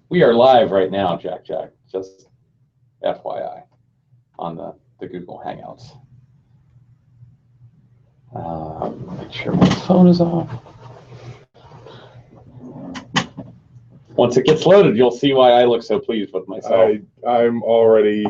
we are live right now, Jack. Just FYI on the Google Hangouts. Make sure my phone is off. Once it gets loaded, you'll see why I look so pleased with myself. I'm already.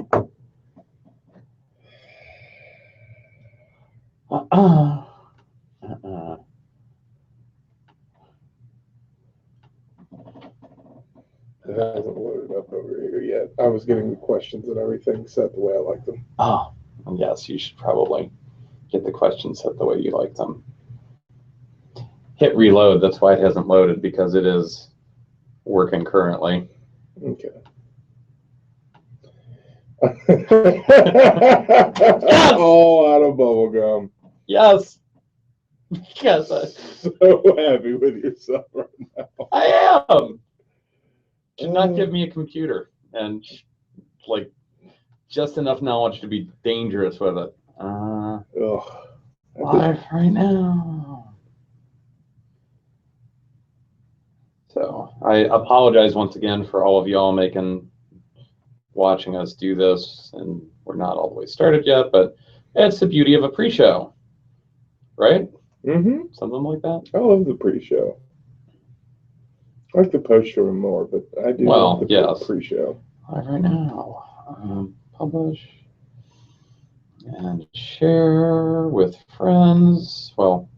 It hasn't loaded up over here yet. I was getting the questions and everything set the way I like them. Oh, yes, you should probably get the questions set the way you like them. Hit reload. That's why it hasn't loaded, because it is working currently. Okay. Yes! All out of bubble gum. Yes. Yes. So happy with yourself right now. I am. Do not give me a computer and like just enough knowledge to be dangerous with it. Live right now. So I apologize once again for all of y'all watching us do this, and we're not all the way started yet, but it's the beauty of a pre-show, right? Mm-hmm. Something like that. I love the pre-show. I like the post-show more, but I do love the pre-show. Live right now. Publish and share with friends. Well,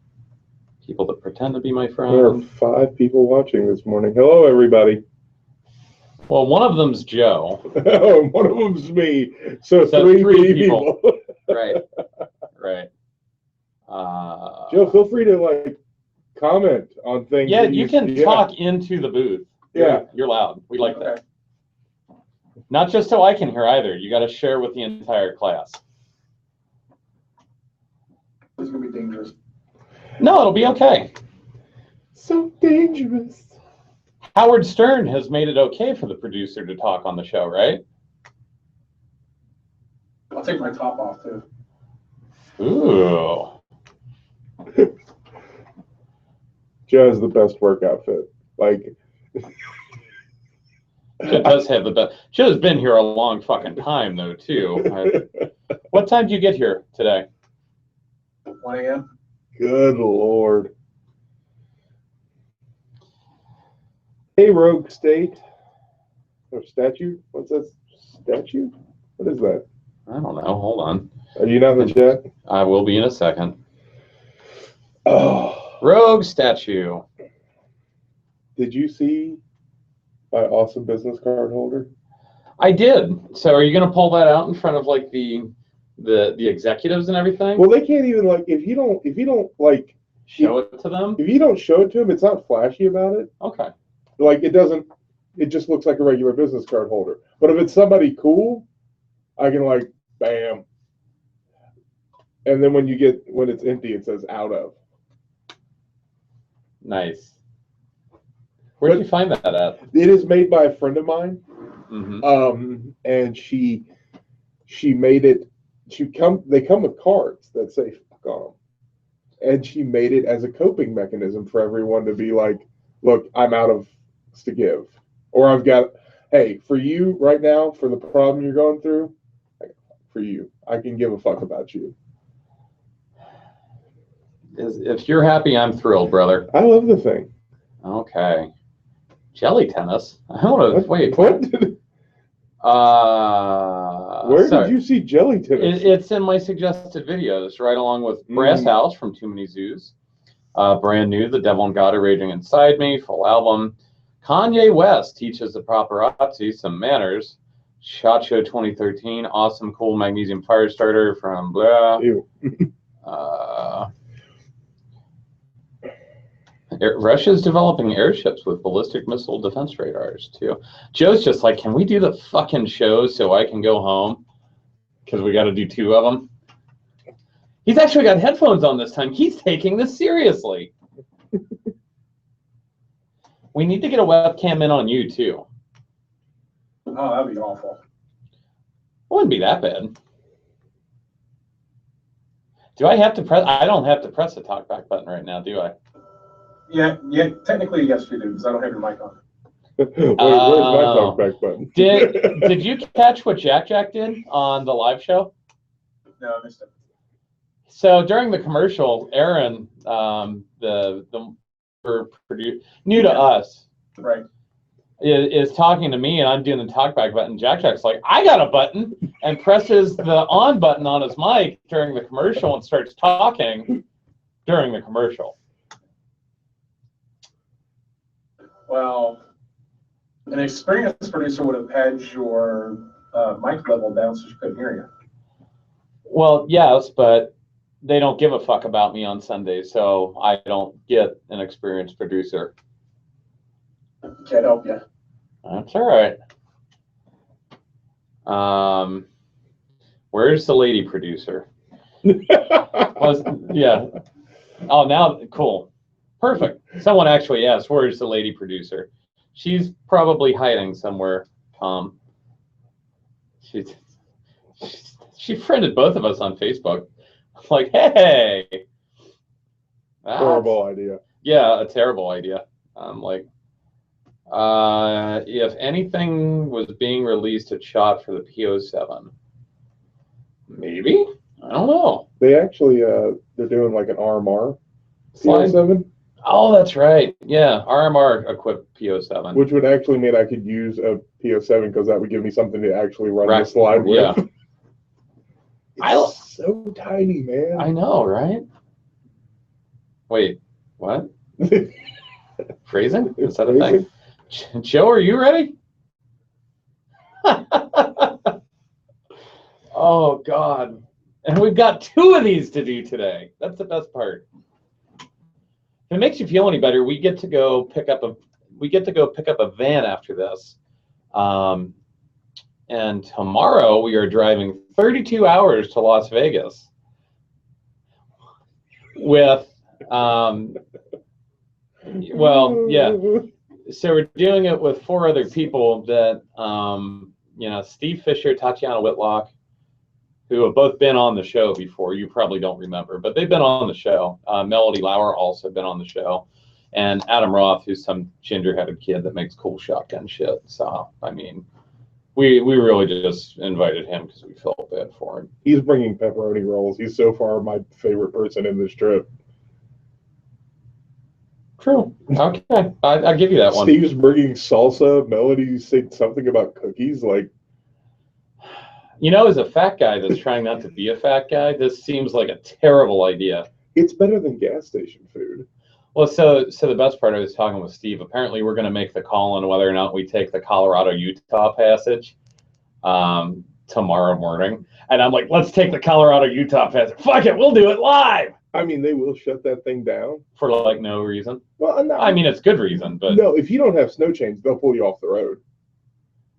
people that pretend to be my friend. There are 5 people watching this morning. Hello, everybody. Well, one of them's Joe. One of them's me. So 3 people. Right. Joe, feel free to comment on things. Yeah, you can talk into the booth. Yeah, you're loud. We like that. Not just so I can hear either. You got to share with the entire class. It's gonna be dangerous. No, it'll be okay. So dangerous. Howard Stern has made it okay for the producer to talk on the show, right? I'll take my top off too. Ooh. Joe has the best work outfit. Joe does have the best. Joe's been here a long fucking time, though, too. What time did you get here today? 1 a.m. Good Lord. Hey, Rogue State. Or statue? What's that? Statue? What is that? I don't know. Hold on. Are you not in the chat? I will be in a second. Oh. Rogue statue. Did you see my awesome business card holder? I did. So are you going to pull that out in front of the executives and everything? Well, they can't even if you don't show it to them. If you don't show it to them, it's not flashy about it. Okay. It doesn't. It just looks like a regular business card holder. But if it's somebody cool, I can bam. And then when it's empty, it says out of. Nice. Where did you find that at? It is made by a friend of mine. Mm-hmm. And she made it. They come with cards that say "fuck on them," and she made it as a coping mechanism for everyone to be like, "Look, I'm out of to give, or I've got. Hey, for you right now, for the problem you're going through, for you, I can give a fuck about you." If you're happy, I'm thrilled, brother. I love the thing. Okay. Jelly tennis. I want to wait. What? Where sorry. did you see jelly tennis? It's in my suggested videos, right along with Brass House from Too Many Zoos. Brand new, The Devil and God Are Raging Inside Me, full album. Kanye West teaches the paparazzi some manners. SHOT Show 2013, awesome, cool magnesium fire starter from blah. Ew. Russia's developing airships with ballistic missile defense radars, too. Joe's just like, can we do the fucking show so I can go home? Because we got to do 2 of them. He's actually got headphones on this time. He's taking this seriously. We need to get a webcam in on you, too. Oh, that'd be awful. It wouldn't be that bad. Do I have to press? I don't have to press the talkback button right now, do I? Yeah. Technically, yes, you do, because I don't have your mic on. Wait, where's my talkback button? Did you catch what Jack did on the live show? No, I missed it. So during the commercial, Aaron, the new to us, Right. is talking to me, and I'm doing the talkback button. Jack's like, I got a button, and presses the on button on his mic during the commercial and starts talking during the commercial. Well, an experienced producer would have had your mic level down so she couldn't hear you. Well, yes, but they don't give a fuck about me on Sundays, so I don't get an experienced producer. Can't help you. That's all right. Where's the lady producer? Yeah. Oh, now, cool. Perfect. Someone actually asked, where's the lady producer? She's probably hiding somewhere, Tom. She friended both of us on Facebook. Like, hey. Horrible idea. Yeah, a terrible idea. Like, if anything was being released, it shot for the PO7. Maybe? I don't know. They actually, they're doing like an RMR Slide. PO7. Oh, that's right. Yeah, RMR equipped PO7. Which would actually mean I could use a PO7 because that would give me something to actually run the slide with. Yeah. It's so tiny, man. I know, right? Wait, what? Phrasing? Is that a thing? Joe, are you ready? Oh, God. And we've got 2 of these to do today. That's the best part. If it makes you feel any better, we get to go pick up a van after this. And tomorrow we are driving 32 hours to Las Vegas with, well, yeah. So we're doing it with 4 other people that, Steve Fisher, Tatiana Whitlock, who have both been on the show before. You probably don't remember, but they've been on the show. Melody Lauer also been on the show. And Adam Roth, who's some ginger-headed kid that makes cool shotgun shit. So, I mean, we really just invited him because we felt bad for him. He's bringing pepperoni rolls. He's so far my favorite person in this trip. True. Okay. I'll give you that one. Steve's bringing salsa. Melody said something about cookies. Like, as a fat guy that's trying not to be a fat guy, this seems like a terrible idea. It's better than gas station food. Well, so the best part, I was talking with Steve. Apparently, we're going to make the call on whether or not we take the Colorado-Utah passage tomorrow morning. And I'm like, let's take the Colorado-Utah passage. Fuck it, we'll do it live. I mean, they will shut that thing down. For, like, no reason. Well, no. I mean, it's good reason, but... No, if you don't have snow chains, they'll pull you off the road.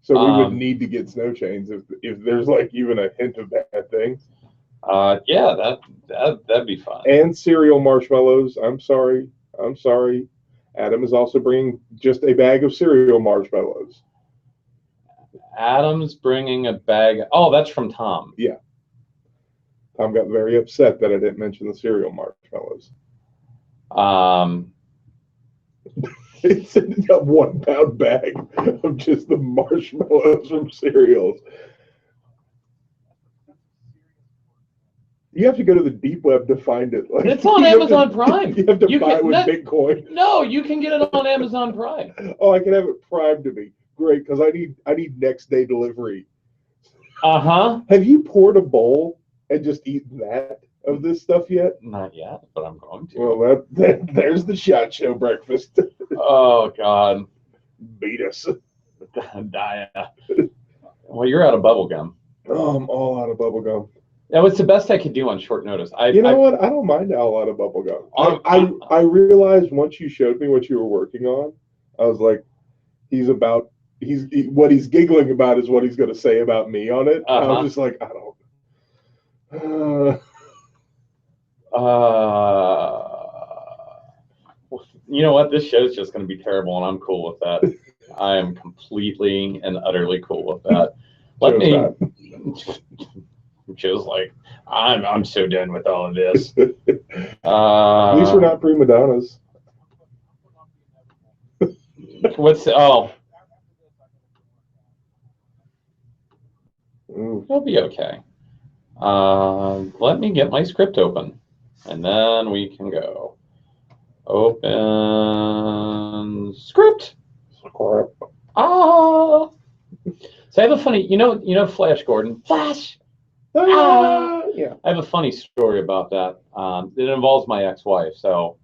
So we would need to get snow chains if there's, like, even a hint of that thing. Yeah, that'd be fun. And cereal marshmallows. I'm sorry. Adam is also bringing just a bag of cereal marshmallows. Adam's bringing a bag. Oh, that's from Tom. Yeah. Tom got very upset that I didn't mention the cereal marshmallows. It's a 1 pound bag of just the marshmallows from cereals. You have to go to the deep web to find it. Like, it's on Amazon Prime. You have to buy it with Bitcoin. No, you can get it on Amazon Prime. Oh, I can have it primed to me. Great, because I need next day delivery. Uh-huh. Have you poured a bowl and just eaten that of this stuff yet? Not yet, but I'm going to. Well, there's the SHOT Show breakfast. Oh, God. Beat us. Well, you're out of bubble gum. Oh, I'm all out of bubble gum. That was the best I could do on short notice. You know what? I don't mind all out of bubble gum. I realized once you showed me what you were working on, I was like, what he's giggling about is what he's going to say about me on it. I was just like, I don't. You know what? This show's just going to be terrible, and I'm cool with that. I am completely and utterly cool with that. Joe's like, I'm so done with all of this. At least we're not prima donnas. What's It'll be okay. Let me get my script open, and then we can go. Open script. Ah. So I have a funny, you know, Flash Gordon. Flash. Yeah. I have a funny story about that. It involves my ex-wife. So,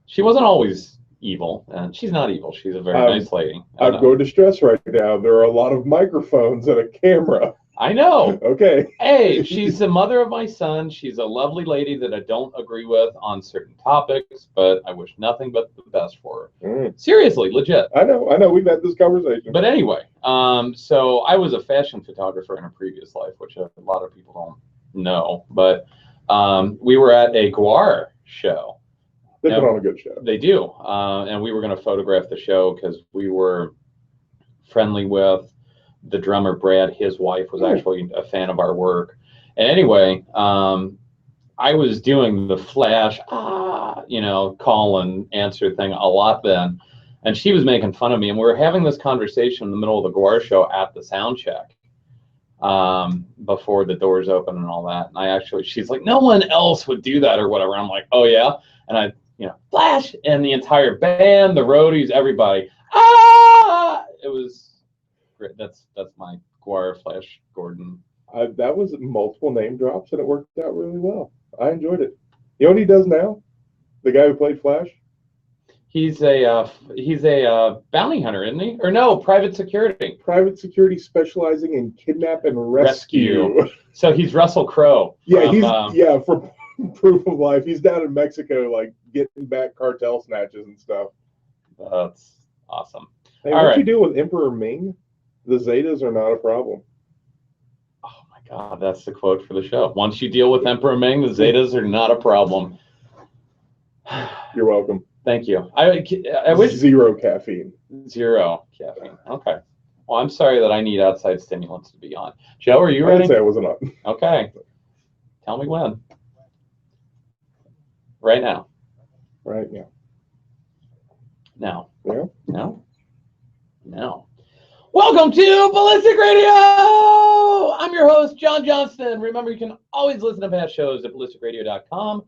she wasn't always evil, and she's not evil. She's a very nice lady. I'm going to stress right now. There are a lot of microphones and a camera. I know. Okay. Hey, she's the mother of my son. She's a lovely lady that I don't agree with on certain topics, but I wish nothing but the best for her. Seriously, legit. I know. We've had this conversation. But anyway, so I was a fashion photographer in a previous life, which a lot of people don't know. But we were at a Guar show. They put on a good show. They do. And we were going to photograph the show because we were friendly with the drummer Brad. His wife was actually a fan of our work. And anyway, I was doing the flash, call and answer thing a lot then. And she was making fun of me. And we were having this conversation in the middle of the Guar show at the sound check before the doors open and all that. And she's like, no one else would do that or whatever. I'm like, oh, yeah. And flash. And the entire band, the roadies, everybody. It was great. That's my Guar Flash Gordon. That was multiple name drops, and it worked out really well. I enjoyed it. You know what he does now? The guy who played Flash? He's a bounty hunter, isn't he? Or no, private security. Private security specializing in kidnap and rescue. So he's Russell Crowe. Yeah, for Proof of Life. He's down in Mexico, like getting back cartel snatches and stuff. That's awesome. Hey, what you do with Emperor Ming? The Zetas are not a problem. Oh my God, that's the quote for the show. Once you deal with Emperor Ming, the Zetas are not a problem. You're welcome. Thank you. I wish zero caffeine. Zero caffeine. Okay. Well, I'm sorry that I need outside stimulants to be on. Joe, are you ready? I didn't say I wasn't on. Okay. Tell me when. Right now. Right now. Now. Yeah. No. No. Welcome to Ballistic Radio! I'm your host, John Johnston. Remember, you can always listen to past shows at ballisticradio.com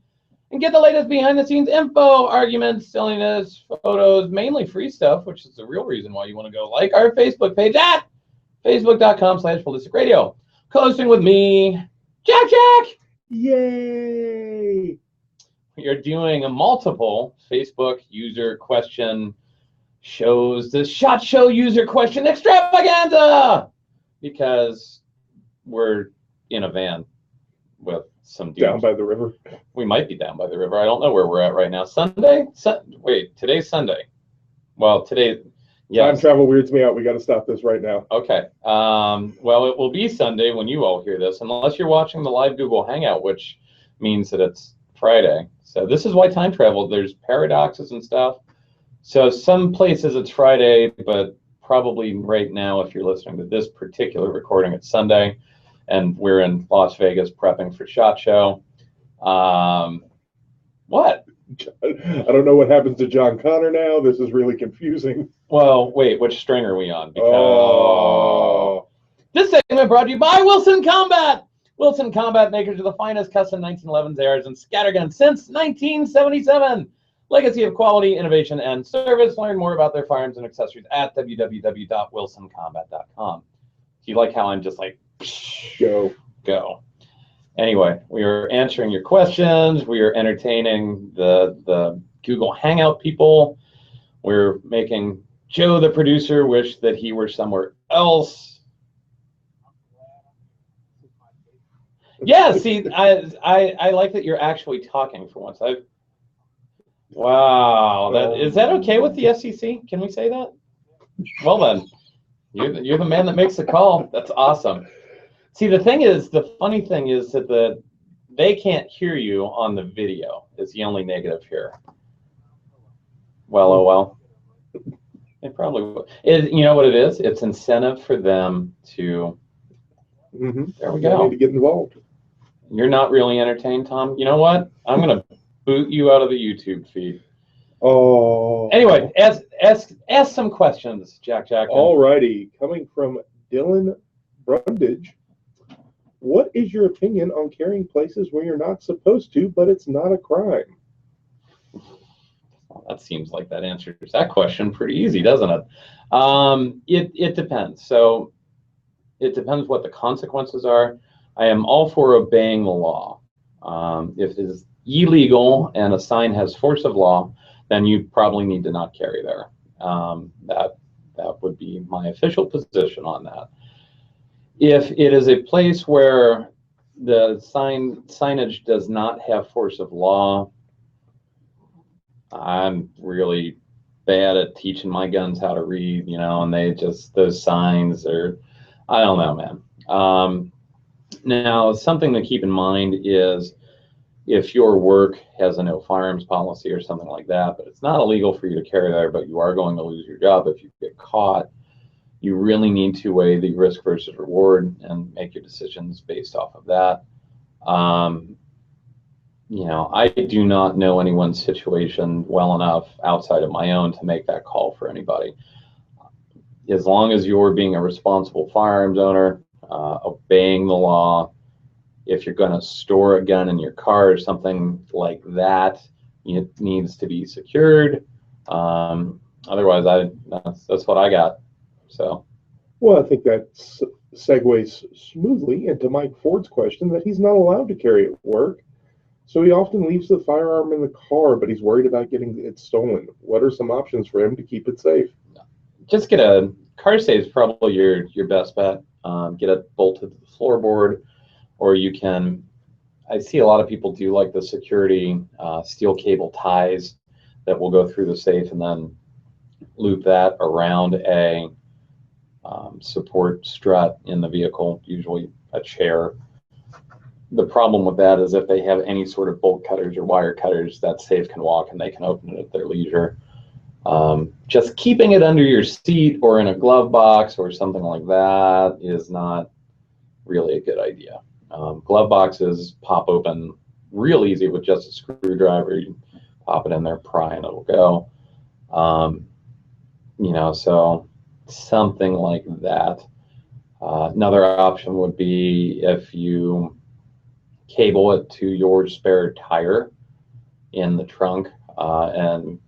and get the latest behind-the-scenes info, arguments, silliness, photos, mainly free stuff, which is the real reason why you want to go like our Facebook page at facebook.com/ballisticradio. Co-hosting with me, Jack! Yay! You're doing a multiple Facebook user question shows, the SHOT Show user question extravaganza, because we're in a van with some dudes. Down by the river. We might be down by the river. I don't know where we're at right now. Sunday? Wait, today's Sunday. Well, today, yes. Time travel weirds me out. We got to stop this right now. Okay. Well, it will be Sunday when you all hear this, unless you're watching the live Google Hangout, which means that it's Friday. So this is why time travel, there's paradoxes and stuff. So some places it's Friday, but probably right now, if you're listening to this particular recording, it's Sunday, and we're in Las Vegas prepping for SHOT Show. What? I don't know what happens to John Connor now. This is really confusing. Well, wait, which string are we on? Because this segment brought to you by Wilson Combat. Wilson Combat, makers of the finest custom 1911s, ARs, and scatterguns since 1977. Legacy of quality, innovation, and service. Learn more about their firearms and accessories at www.wilsoncombat.com. Do you like how I'm just like, go? Anyway, we are answering your questions. We are entertaining the Google Hangout people. We're making Joe, the producer, wish that he were somewhere else. Yeah, see, I like that you're actually talking for once. Wow, is that okay with the FCC? Can we say that? Well then, you're the man that makes the call. That's awesome. See, the funny thing is that they can't hear you on the video. Is the only negative here. Well, oh well. They probably will. You know what it is? It's incentive for them to. There we go. They need to get involved. You're not really entertained, Tom. You know what? I'm gonna boot you out of the YouTube feed. Oh. Anyway, ask some questions, Jack. All righty. Coming from Dylan Brundage. What is your opinion on carrying places where you're not supposed to, but it's not a crime? Well, that seems like that answers that question pretty easy, doesn't it? It depends. So it depends what the consequences are. I am all for obeying the law. If it is illegal and a sign has force of law, then you probably need to not carry there. That would be my official position on that. If it is a place where the signage does not have force of law, I'm really bad at teaching my guns how to read, and they just, those signs are, I don't know, man. Now, something to keep in mind is if your work has a no firearms policy or something like that, but it's not illegal for you to carry there, but you are going to lose your job if you get caught, you really need to weigh the risk versus reward and make your decisions based off of that. I do not know anyone's situation well enough outside of my own to make that call for anybody. As long as you're being a responsible firearms owner, obeying the law, if you're going to store a gun in your car or something like that, it needs to be secured. Otherwise, that's what I got. So, well, I think that segues smoothly into Mike Ford's question that he's not allowed to carry at work. So he often leaves the firearm in the car, but he's worried about getting it stolen. What are some options for him to keep it safe? Just get a car safe is probably your best bet. Get it bolted to the floorboard, or you can. I see a lot of people do like the security steel cable ties that will go through the safe and then loop that around a support strut in the vehicle, usually a chair. The problem with that is if they have any sort of bolt cutters or wire cutters, that safe can walk and they can open it at their leisure. Just keeping it under your seat or in a glove box or something like that is not really a good idea. Glove boxes pop open real easy with just a screwdriver. You pop it in there, pry, and it'll go. So something like that. Another option would be if you cable it to your spare tire in the trunk, and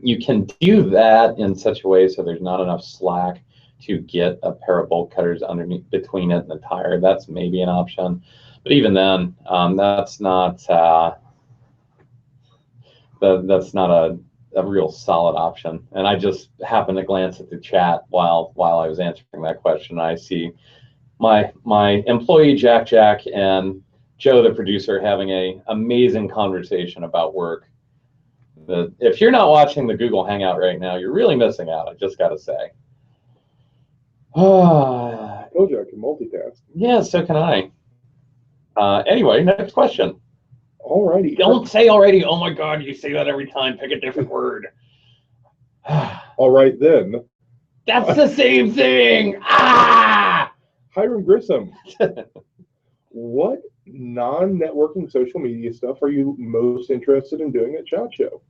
you can do that in such a way so there's not enough slack to get a pair of bolt cutters underneath between it and the tire. That's maybe an option, but even then, that's not a real solid option. And I just happened to glance at the chat while I was answering that question. I see my employee Jack and Joe, the producer, having an amazing conversation about work. If you're not watching the Google Hangout right now, you're really missing out. I just got to say. I told you I can multitask. Yeah, so can I. Anyway, next question. Alrighty. Don't say already. Oh my God, you say that every time. Pick a different word. All right then. That's the same thing. Ah! Hiram Grissom. What non-networking social media stuff are you most interested in doing at SHOT Show?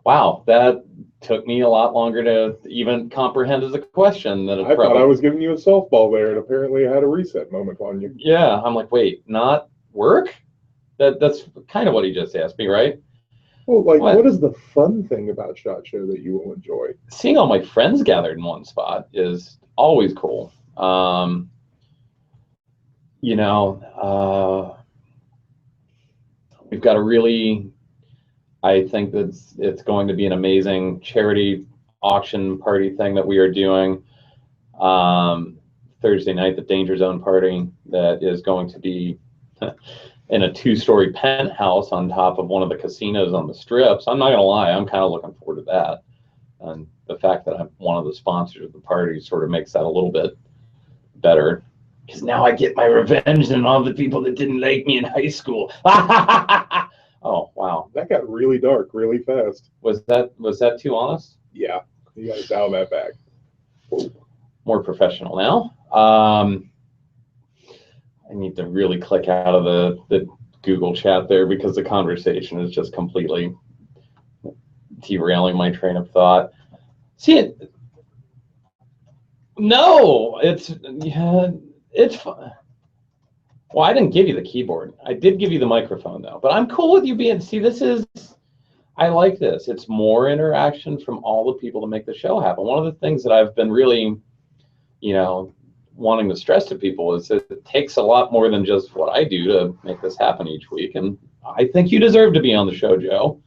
Wow, that took me a lot longer to even comprehend as a question. I thought I was giving you a softball there, and apparently I had a reset moment on you. Yeah, I'm like, wait, not work? That's kind of what he just asked me, right? Well, what is the fun thing about SHOT Show that you will enjoy? Seeing all my friends gathered in one spot is always cool. We've got a really, I think that it's going to be an amazing charity auction party thing that we are doing Thursday night, the Danger Zone party that is going to be in a 2-story penthouse on top of one of the casinos on the Strip. So I'm not going to lie, I'm kind of looking forward to that. And the fact that I'm one of the sponsors of the party sort of makes that a little bit better. Because now I get my revenge on all the people that didn't like me in high school. Oh, wow. That got really dark really fast. Was that too honest? Yeah, you got to dial that back. Whoa. More professional now. I need to really click out of the Google chat there because the conversation is just completely derailing my train of thought. See, No, it's fun. Well, I didn't give you the keyboard. I did give you the microphone though. But I'm cool with you being. See, I like this. It's more interaction from all the people to make the show happen. One of the things that I've been really, wanting to stress to people is that it takes a lot more than just what I do to make this happen each week. And I think you deserve to be on the show, Joe.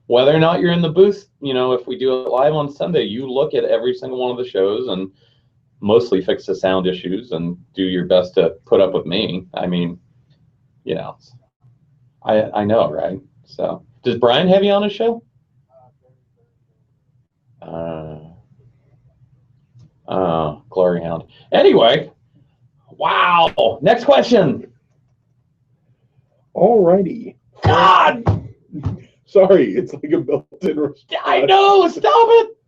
Whether or not you're in the booth, if we do it live on Sunday, you look at every single one of the shows and mostly fix the sound issues and do your best to put up with me. I mean, I know, right? So, does Brian have you on his show? Glory hound. Anyway, wow. Next question. Alrighty. God! Sorry, it's like a built-in response. I know, stop it!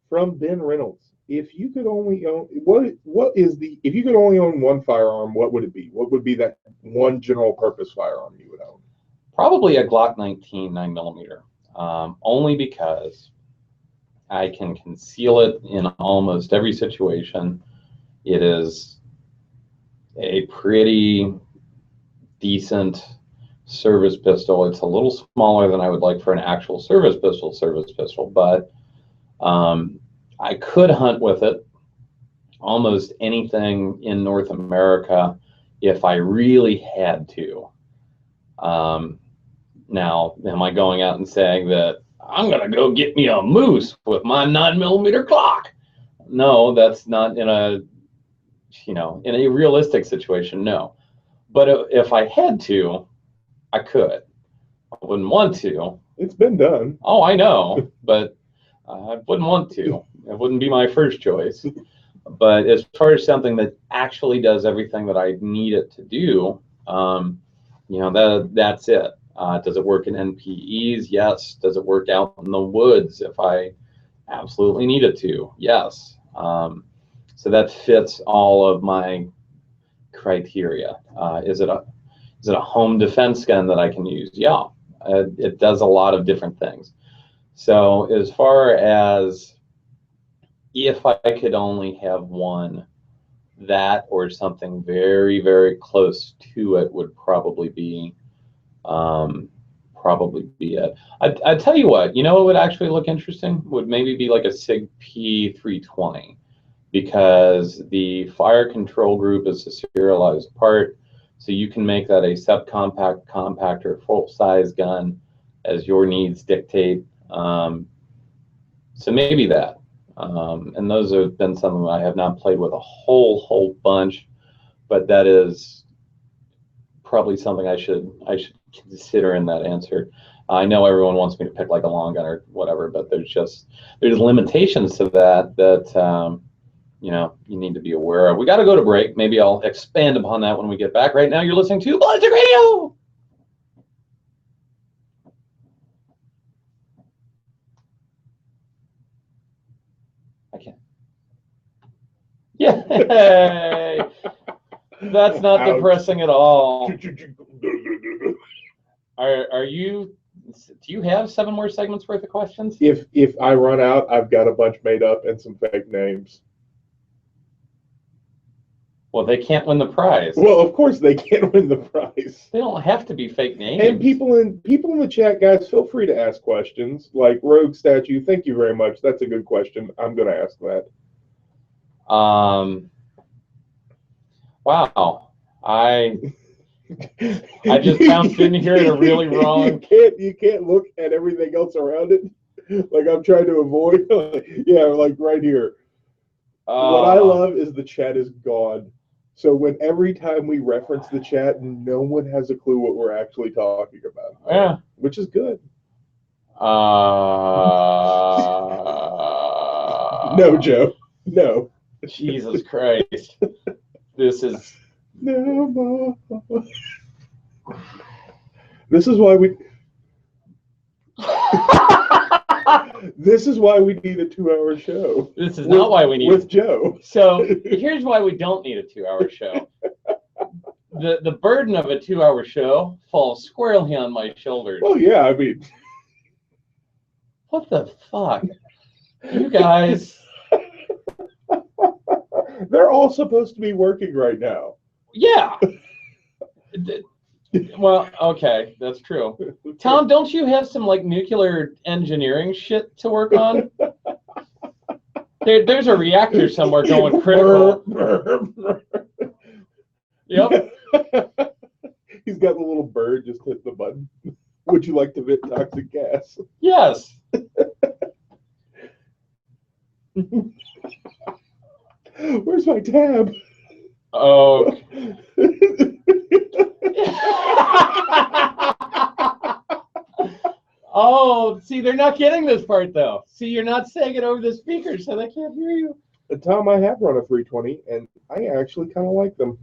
From Ben Reynolds. If you could only own if you could only own one firearm, what would it be? What would be that one general purpose firearm you would own? Probably a Glock 19 9mm. Only because I can conceal it in almost every situation. It is a pretty decent service pistol. It's a little smaller than I would like for an actual service pistol, but I could hunt with it almost anything in North America if I really had to. Now, am I going out and saying that I'm going to go get me a moose with my 9mm Glock? No, that's not in a realistic situation, no. But if I had to, I could. I wouldn't want to. It's been done. Oh, I know, but I wouldn't want to. It wouldn't be my first choice. But as far as something that actually does everything that I need it to do, that's it. Does it work in NPEs? Yes. Does it work out in the woods if I absolutely need it to? Yes. So that fits all of my criteria. Is it a home defense gun that I can use? Yeah. It does a lot of different things. So as far as if I could only have one, that or something very, very close to it would probably be it. I'd tell you what would actually look interesting would maybe be like a SIG P320, because the fire control group is a serialized part, so you can make that a subcompact, compact, or full-size gun as your needs dictate. So maybe that. And those have been some I have not played with a whole bunch, but that is probably something I should consider in that answer. I know everyone wants me to pick like a long gun or whatever, but there's limitations to that you need to be aware of. We got to go to break. Maybe I'll expand upon that when we get back. Right now, you're listening to Ballistic Radio. I can't. Yay! That's not depressing at all. Are you? Do you have 7 more segments worth of questions? If I run out, I've got a bunch made up and some fake names. Well, they can't win the prize. Well, of course they can't win the prize. They don't have to be fake names. And people in the chat, guys, feel free to ask questions. Like Rogue Statue, thank you very much. That's a good question. I'm going to ask that. Wow. I just bounced in here at a really wrong. You can't look at everything else around it. Like I'm trying to avoid. Yeah, like right here. What I love is the chat is gone. So every time we reference the chat, no one has a clue what we're actually talking about. Yeah. Which is good. No, Joe. No. Jesus Christ. This is... No more. This is why we... This is why we need a 2-hour show. This is not why we need with Joe. So here's why we don't need a 2-hour show. The burden of a 2-hour show falls squarely on my shoulders. Well, yeah, I mean, what the fuck, you guys? They're all supposed to be working right now. Yeah. Well, okay, that's true. Tom, don't you have some like nuclear engineering shit to work on? There's a reactor somewhere going critical. Yep. He's got the little bird just hit the button. Would you like to vent toxic gas? Yes. Where's my tab? Oh. Oh, see, they're not getting this part though. See, you're not saying it over the speaker, so they can't hear you. Tom, I have run a 320, and I actually kind of like them.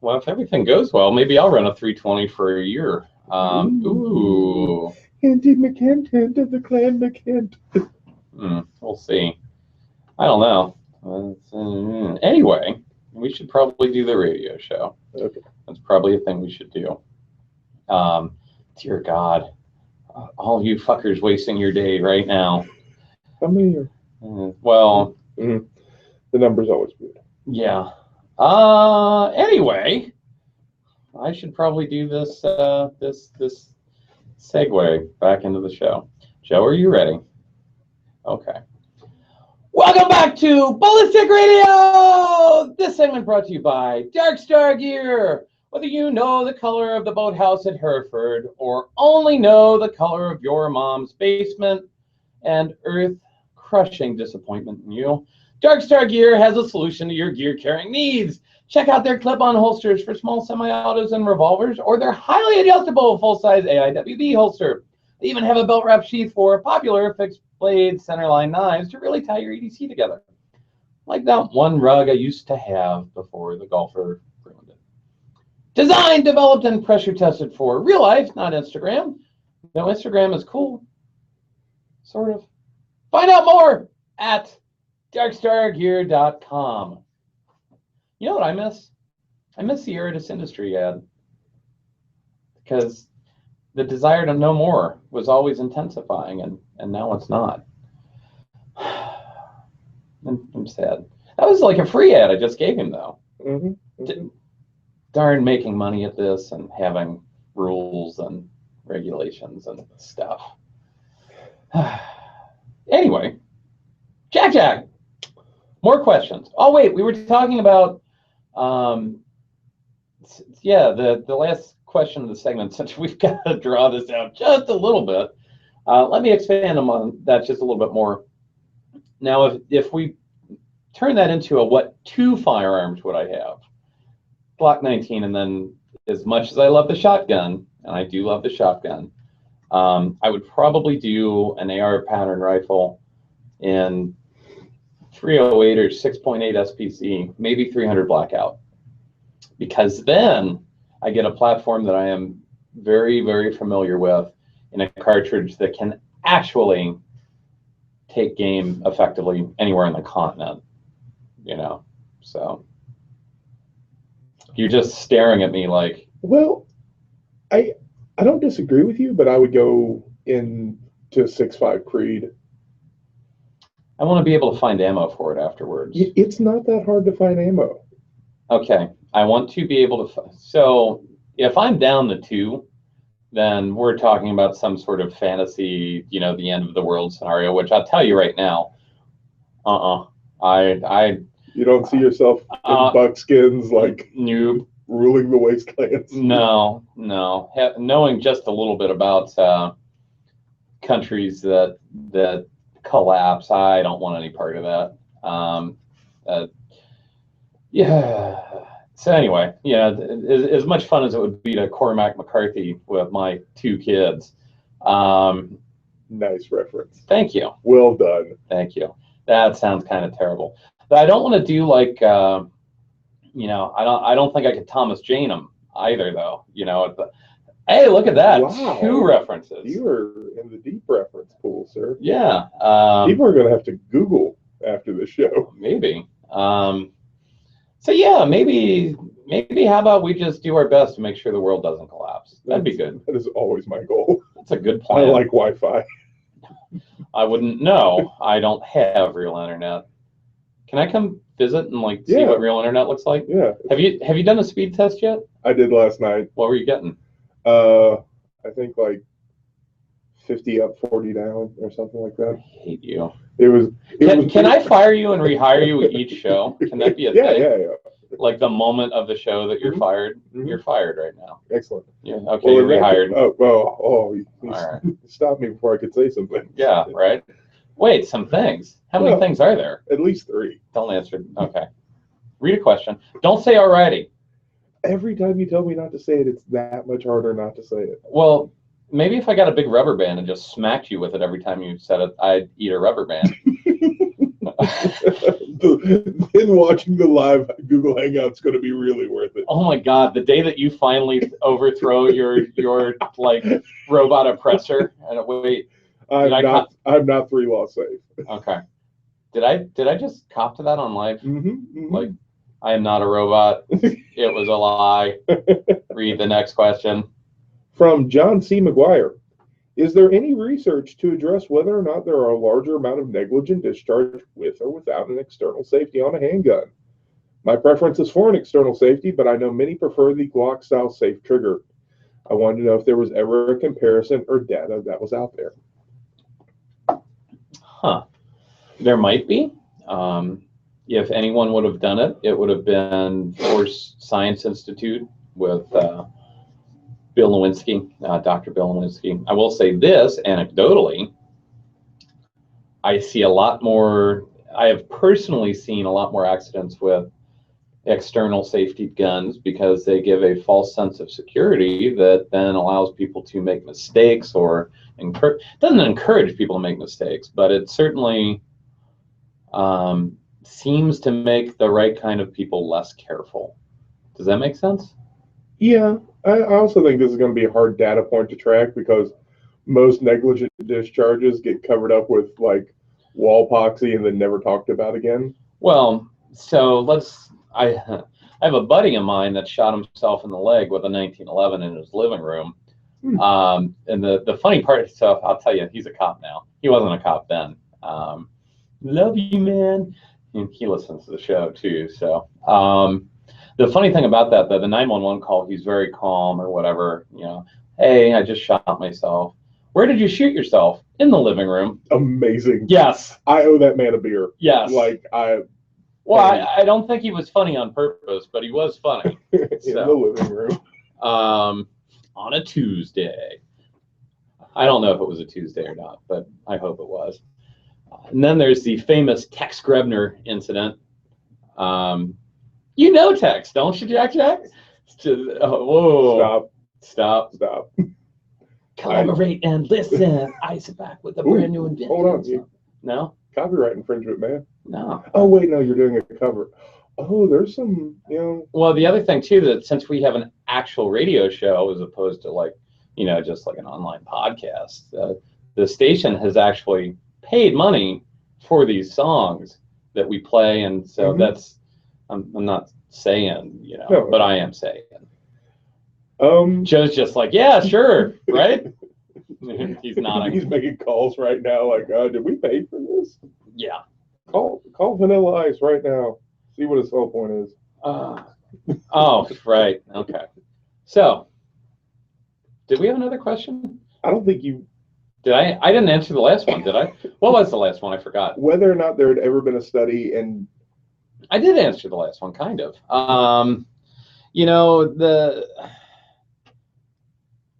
Well, if everything goes well, maybe I'll run a 320 for a year. Ooh. Andy McKinton of the Clan McKint. We'll see. I don't know. Anyway, we should probably do the radio show. Okay. That's probably a thing we should do. Dear God, all you fuckers wasting your day right now. How many are? Well, the number's always weird. Yeah. Anyway, I should probably do this this segue back into the show. Joe, are you ready? Okay. Welcome back to Ballistic Radio! This segment brought to you by Dark Star Gear. Whether you know the color of the boathouse at Hereford or only know the color of your mom's basement and earth-crushing disappointment in you, Dark Star Gear has a solution to your gear-carrying needs. Check out their clip-on holsters for small semi-autos and revolvers or their highly adjustable full-size AIWB holster. They even have a belt wrap sheath for popular fixed-blade centerline knives to really tie your EDC together. Like that one rug I used to have before the golfer ruined it. Designed, developed, and pressure-tested for real life, not Instagram. No, Instagram is cool. Sort of. Find out more at darkstargear.com. You know what I miss? I miss the Iridice Industry ad. Because the desire to know more was always intensifying, and now it's not. I'm sad. That was like a free ad I just gave him, though. Darn making money at this and having rules and regulations and stuff. Anyway, Jack, more questions. Oh wait, we were talking about the last question of the segment. Since we've got to draw this out just a little bit, let me expand on that just a little bit more. Now, if we turn that into what two firearms would I have? Glock 19, and then as much as I love the shotgun, and I do love the shotgun, I would probably do an AR pattern rifle in 308 or 6.8 SPC, maybe 300 blackout, because then I get a platform that I am very, very familiar with in a cartridge that can actually take game effectively anywhere in the continent, you know, so. You're just staring at me like. Well, I don't disagree with you, but I would go into 6.5 Creed. I want to be able to find ammo for it afterwards. It's not that hard to find ammo. Okay, I want to be able to. So if I'm down the 2, then we're talking about some sort of fantasy, you know, the end of the world scenario. Which I'll tell you right now. You don't see yourself in buckskins like noob ruling the wastelands. No. Knowing just a little bit about countries that collapse, I don't want any part of that. Yeah. So anyway, yeah, as much fun as it would be to Cormac McCarthy with my 2 kids. Nice reference. Thank you. Well done. Thank you. That sounds kind of terrible. But I don't want to do like, you know, I don't think I could Thomas Jane them either, though. You know, hey, look at that. Wow. 2 references. You are in the deep reference pool, sir. Yeah. People are going to have to Google after the show. Maybe. So yeah, maybe how about we just do our best to make sure the world doesn't collapse? That'd be good. That is always my goal. That's a good plan. I like Wi-Fi. I wouldn't know. I don't have real internet. Can I come visit and like see what real internet looks like? Yeah. Have you done a speed test yet? I did last night. What were you getting? I think like 50 up, 40 down, or something like that. I hate you. Can I fire you and rehire you each show? Can that be a thing? Yeah. Like the moment of the show that you're fired, you're fired right now. Excellent. Yeah. Okay, you're rehired. You All right. stopped me before I could say something. Yeah, right. Wait, some things. How many things are there? At least 3. Don't answer. Okay. Read a question. Don't say alrighty. Every time you tell me not to say it, it's that much harder not to say it. Well, maybe if I got a big rubber band and just smacked you with it every time you said it, I'd eat a rubber band. Then watching the live Google Hangout's going to be really worth it. Oh my God! The day that you finally overthrow your like robot oppressor. And wait, I'm not 3 law safe. Okay. Did I just cop to that on live? Like, I am not a robot. It was a lie. Read the next question. From John C. McGuire. Is there any research to address whether or not there are a larger amount of negligent discharge with or without an external safety on a handgun? My preference is for an external safety, but I know many prefer the Glock-style safe trigger. I wanted to know if there was ever a comparison or data that was out there. Huh. There might be. If anyone would have done it, it would have been Force Science Institute with Bill Nowinski, Dr. Bill Nowinski. I will say this, anecdotally, I have personally seen a lot more accidents with external safety guns because they give a false sense of security that then allows people to make mistakes or doesn't encourage people to make mistakes, but it certainly seems to make the right kind of people less careful. Does that make sense? Yeah, I also think this is going to be a hard data point to track because most negligent discharges get covered up with like wall epoxy and then never talked about again. Well, so I have a buddy of mine that shot himself in the leg with a 1911 in his living room. And the funny part, so I'll tell you, he's a cop now. He wasn't a cop then. Love you, man. And he listens to the show too. So the funny thing about that, though, the 911 call, he's very calm or whatever. You know, hey, I just shot myself. Where did you shoot yourself? In the living room. Amazing. Yes. I owe that man a beer. Yes. I don't think he was funny on purpose, but he was funny. in the living room. On a Tuesday. I don't know if it was a Tuesday or not, but I hope it was. And then there's the famous Tex Grebner incident. You know Tex, don't you, Jack? Whoa. Stop. Collaborate and listen. Isaac with a brand new invention. Hold on. No? Copyright infringement, man. No. Oh, wait, no, you're doing a cover. Oh, there's some, Well, the other thing, too, that since we have an actual radio show as opposed to just like an online podcast, the station has actually paid money for these songs that we play. And so that's, I'm not saying, No. but I am saying. Joe's just like, yeah, sure, right? He's nodding. He's making calls right now like, did we pay for this? Yeah. Call Vanilla Ice right now. See what his cell point is. Oh, right. Okay. So, did we have another question? I don't think you... Did I? I didn't answer the last one, did I? What was the last one? I forgot. Whether or not there had ever been a study and... I did answer the last one, kind of.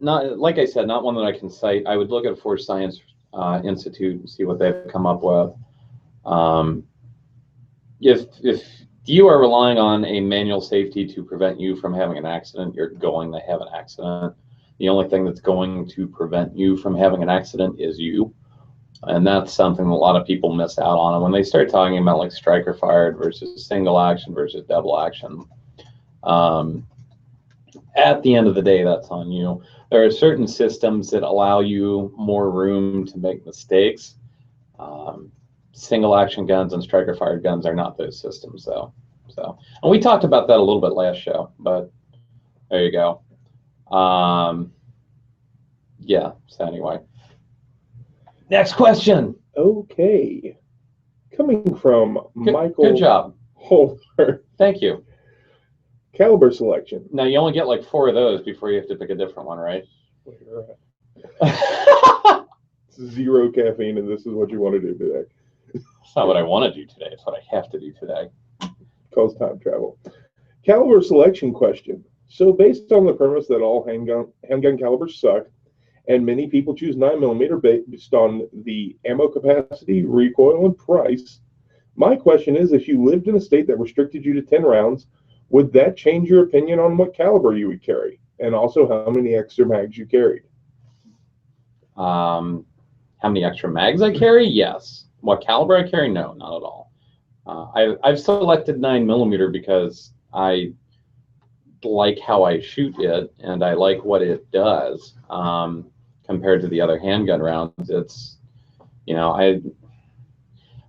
Not like I said, not one that I can cite. I would look at a Force Science Institute and see what they've come up with. If you are relying on a manual safety to prevent you from having an accident, you're going to have an accident. The only thing that's going to prevent you from having an accident is you. And that's something a lot of people miss out on. And when they start talking about like striker fired versus single action versus double action, at the end of the day, that's on you. There are certain systems that allow you more room to make mistakes. Single action guns and striker fired guns are not those systems, though. So, and we talked about that a little bit last show, but there you go. Yeah. So anyway. Next question. Okay. Coming from Michael. Good job. Holder. Thank you. Caliber selection. Now, you only get like 4 of those before you have to pick a different one, right? Zero caffeine, and this is what you want to do today. It's not what I want to do today. It's what I have to do today. Calls time travel. Caliber selection question. So based on the premise that all handgun calibers suck, and many people choose 9mm based on the ammo capacity, recoil, and price, my question is, if you lived in a state that restricted you to 10 rounds, would that change your opinion on what caliber you would carry? And also how many extra mags you carried? How many extra mags I carry? Yes. What caliber I carry? No, not at all. I've selected 9mm because I like how I shoot it, and I like what it does compared to the other handgun rounds. It's,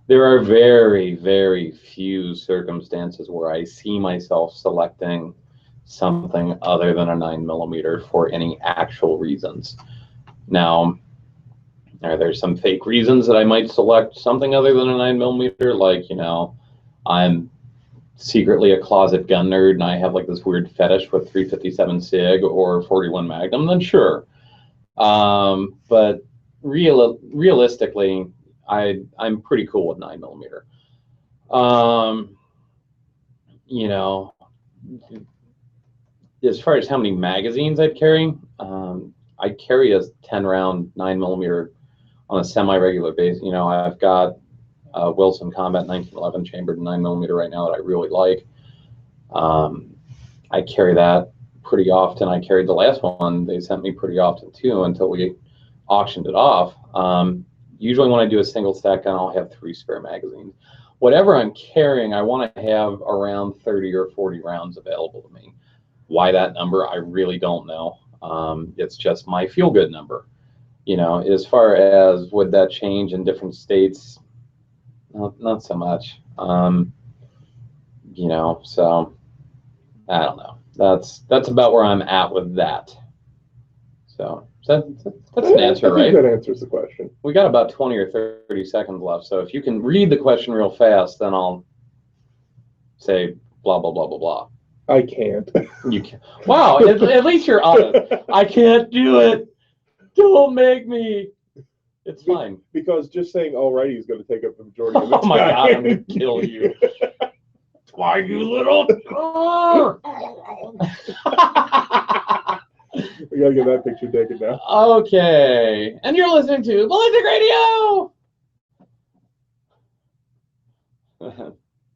there are very, very few circumstances where I see myself selecting something other than a 9mm for any actual reasons. Now, are there some fake reasons that I might select something other than a 9mm? Like, I'm secretly a closet gun nerd and I have like this weird fetish with 357 SIG or 41 Magnum, then sure. But realistically, I'm pretty cool with 9mm. As far as how many magazines I'd carry, I carry a 10-round 9mm on a semi-regular basis. I've got a Wilson Combat 1911 chambered 9mm right now that I really like. I carry that pretty often. I carried the last one they sent me pretty often too until we auctioned it off. Usually when I do a single stack gun, I'll have 3 spare magazines. Whatever I'm carrying, I want to have around 30 or 40 rounds available to me. Why that number, I really don't know. It's just my feel-good number. As far as would that change in different states, not so much. So I don't know. That's about where I'm at with that. So that's an answer, right? I think that answers the question. We got about 20 or 30 seconds left. So if you can read the question real fast, then I'll say blah, blah, blah, blah, blah. I can't. You can. Wow, at least you're honest. I can't do it. Don't make me. It's fine. Because just saying alrighty is going to take up the majority of the time. Oh my God, I'm going to kill you. Why, you little... We got to get that picture taken now. Okay. And you're listening to Ballistic Radio!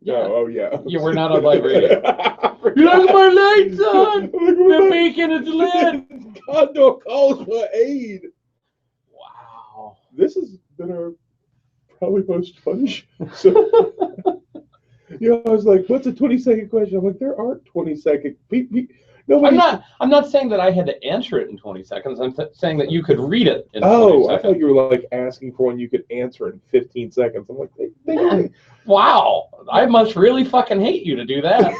Yeah. Oh, yeah. We're not on live radio. Look, my light's on! The beacon is lit! Condor calls for aid! Wow. This has been our probably most fun show. So, I was like, what's a 20-second question? I'm like, there aren't 20-second. I'm not saying that I had to answer it in 20 seconds. I'm saying that you could read it in 20 seconds. I thought you were like asking for one you could answer in 15 seconds. I'm like, wow. I must really fucking hate you to do that.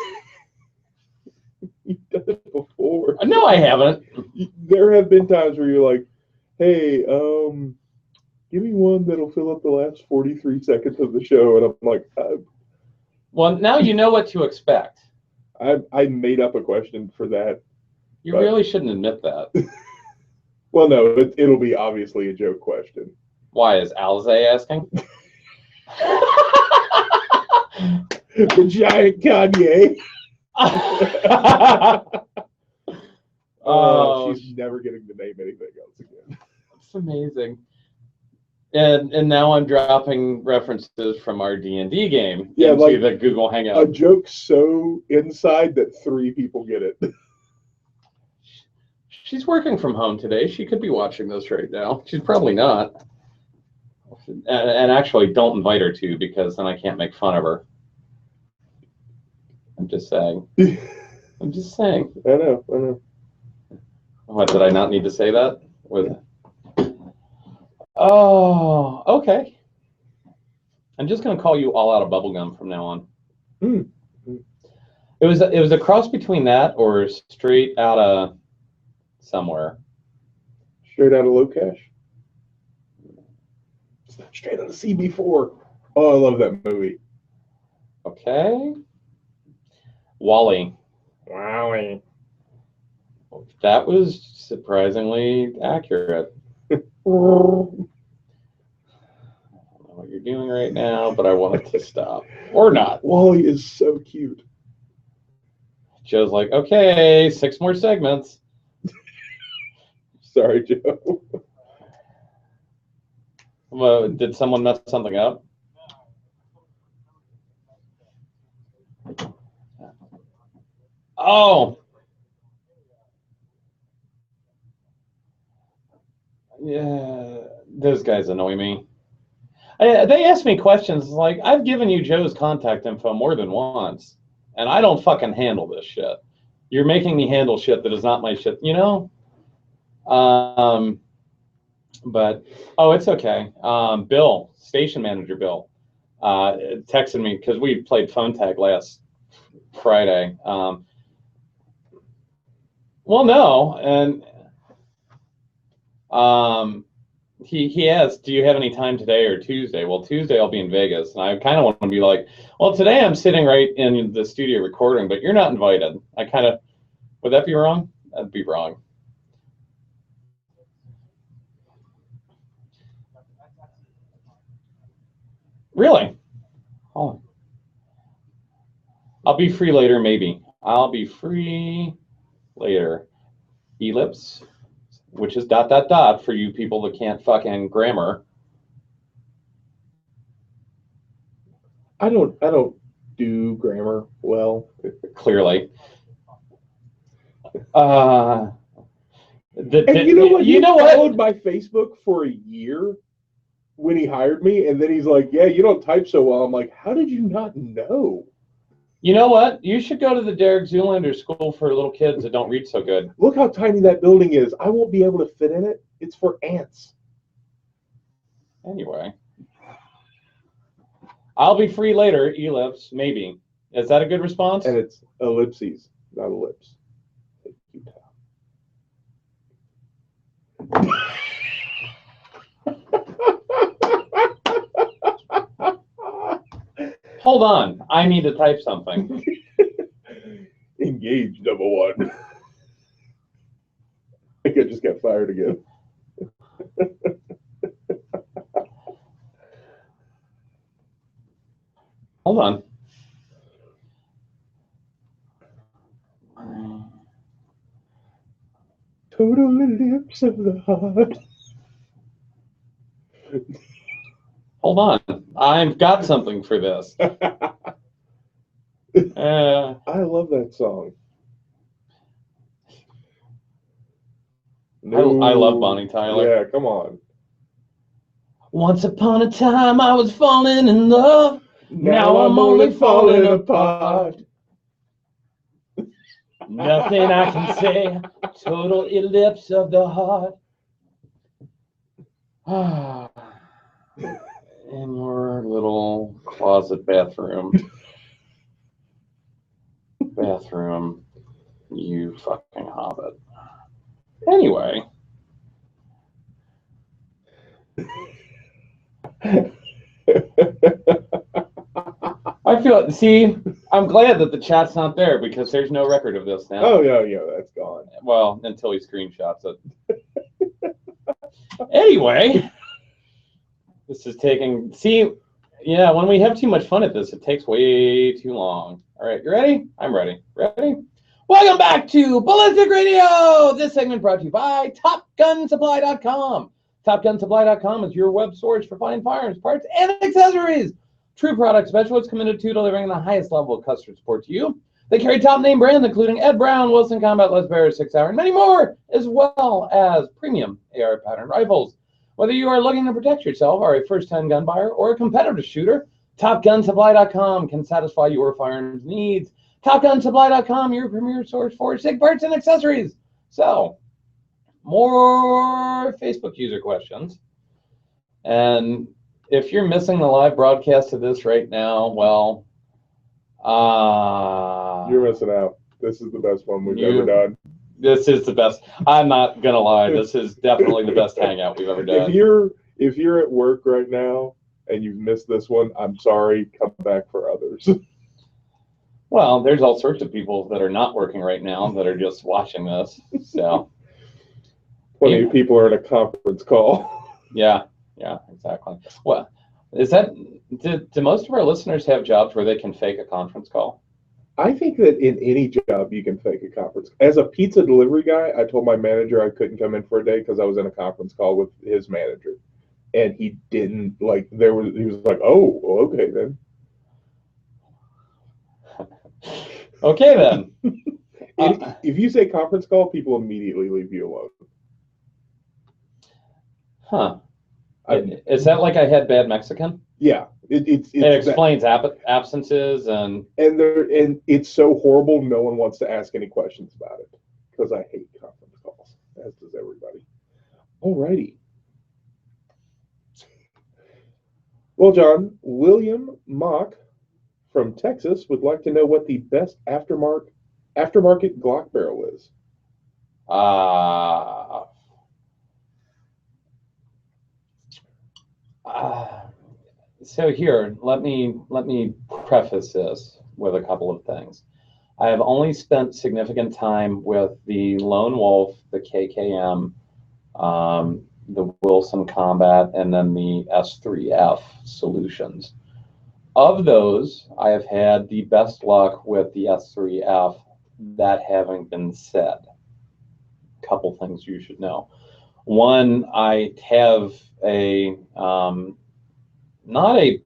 You've done it before. No, I haven't. There have been times where you're like, hey, give me one that'll fill up the last 43 seconds of the show. And I'm like, well, now you know what to expect. I made up a question for that. You really shouldn't admit that. Well, no, it'll be obviously a joke question. Why, is Alize asking? The giant Kanye. She's never getting to name anything else again. That's amazing. And now I'm dropping references from our D&D game into the Google Hangout. A joke so inside that 3 people get it. She's working from home today. She could be watching this right now. She's probably not. And actually, don't invite her to, because then I can't make fun of her. I'm just saying. I'm just saying. I know. What, did I not need to say that? Oh, okay. I'm just going to call you All Out of Bubblegum from now on. It was a cross between that or Straight Out of Somewhere. Straight Out of Low Cash. Straight out of CB4. Oh, I love that movie. Okay. Wally. Wowie. That was surprisingly accurate. I don't know what you're doing right now, but I want it to stop. Or not. Wally is so cute. Joe's like, okay, 6 more segments. Sorry, Joe. Well, did someone mess something up? Oh. Yeah, those guys annoy me. They ask me questions like, I've given you Joe's contact info more than once, and I don't fucking handle this shit. You're making me handle shit that is not my shit, you know? But, oh, it's okay. Bill, station manager Bill, texted me because we played phone tag last Friday. Well, no, and he asked, do you have any time today or Tuesday? Well, Tuesday I'll be in Vegas, and I kind of want to be like, well, today I'm sitting right in the studio recording, but you're not invited. I kind of, would that be wrong? That'd be wrong. Really? Oh. I'll be free later, maybe. I'll be free later. Ellipse, which is ... for you people that can't fucking grammar. I don't do grammar well. Clearly. And you know what? He followed my Facebook for a year when he hired me, and then he's like, yeah, you don't type so well. I'm like, how did you not know? You know what? You should go to the Derek Zoolander School for little kids that don't read so good. Look how tiny that building is. I won't be able to fit in it. It's for ants. Anyway. I'll be free later, ellipse, maybe. Is that a good response? And it's ellipses, not ellipse. Thank you, Hold on. I need to type something. Engage, number one. I think I just got fired again. Hold on. Total ellipse of the heart. Hold on. I've got something for this. I love that song. I love Bonnie Tyler. Yeah, come on. Once upon a time I was falling in love. Now I'm only falling apart. Nothing I can say. Total ellipse of the heart. In your little closet bathroom. You fucking hobbit. Anyway. I feel, see, I'm glad that the chat's not there because there's no record of this now. Oh, yeah, that's gone. Well, until he screenshots it. Anyway, this is taking, see, yeah, when we have too much fun at this, it takes way too long. All right, you ready? I'm ready. Ready? Welcome back to Ballistic Radio! This segment brought to you by TopGunSupply.com. TopGunSupply.com is your web source for fine firearms, parts, and accessories. True product specialists committed to delivering the highest level of customer support to you. They carry top name brands including Ed Brown, Wilson Combat, Les Bear, 6 Hour, and many more, as well as premium AR pattern rifles. Whether you are looking to protect yourself, are a first-time gun buyer, or a competitive shooter, TopGunSupply.com can satisfy your firearms needs. TopGunSupply.com, your premier source for SIG parts and accessories. So, more Facebook user questions. And if you're missing the live broadcast of this right now, well, you're missing out. This is the best one we've ever done. This is the best. I'm not gonna lie. This is definitely the best hangout we've ever done. if you're at work right now and you've missed this one, I'm sorry. Come back for others. Well, there's all sorts of people that are not working right now that are just watching this. So Plenty of people are in a conference call. yeah, exactly. Well, do most of our listeners have jobs where they can fake a conference call? I think that in any job you can fake a conference. As a pizza delivery guy, I told my manager I couldn't come in for a day because I was in a conference call with his manager, and he didn't like. He was like, "Oh, well, okay then." Okay then. If you say conference call, people immediately leave you alone. Huh. Is that like I had bad Mexican? Yeah, it explains absences and it's so horrible. No one wants to ask any questions about it because I hate conference calls, as does everybody. Alrighty. Well, John, William Mock from Texas would like to know what the best aftermarket Glock barrel is. So here, let me preface this with a couple of things. I have only spent significant time with the Lone Wolf, the KKM, the Wilson Combat, and then the S3F solutions. Of those, I have had the best luck with the S3F. That having been said, a couple things you should know. One, I have a not a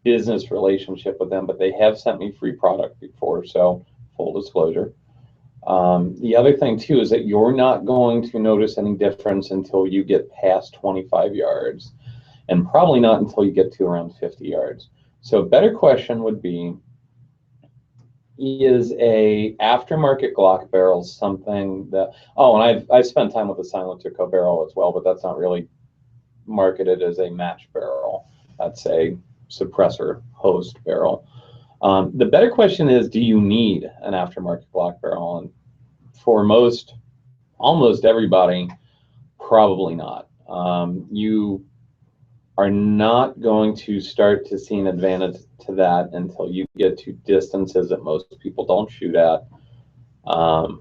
business relationship with them, but they have sent me free product before, so full disclosure. The other thing too is that you're not going to notice any difference until you get past 25 yards, and probably not until you get to around 50 yards. So a better question would be, is a aftermarket Glock barrel something that, oh, and I've spent time with the Silencer Co barrel as well, but that's not really marketed as a match barrel. That's a suppressor host barrel. The better question is, do you need an aftermarket Glock barrel? And for almost everybody, probably not. You are not going to start to see an advantage to that until you get to distances that most people don't shoot at. You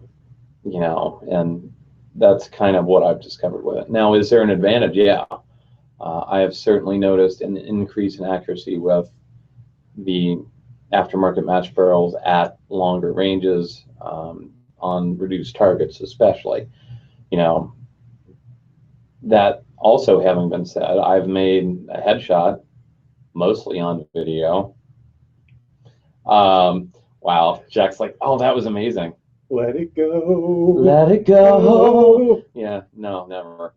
know, and that's kind of what I've discovered with it. Now, is there an advantage? Yeah. I have certainly noticed an increase in accuracy with the aftermarket match barrels at longer ranges, on reduced targets especially. You know, that also having been said, I've made a headshot mostly on video. Wow, Jack's like, oh, that was amazing. Let it go. Let it go. Yeah, no, never.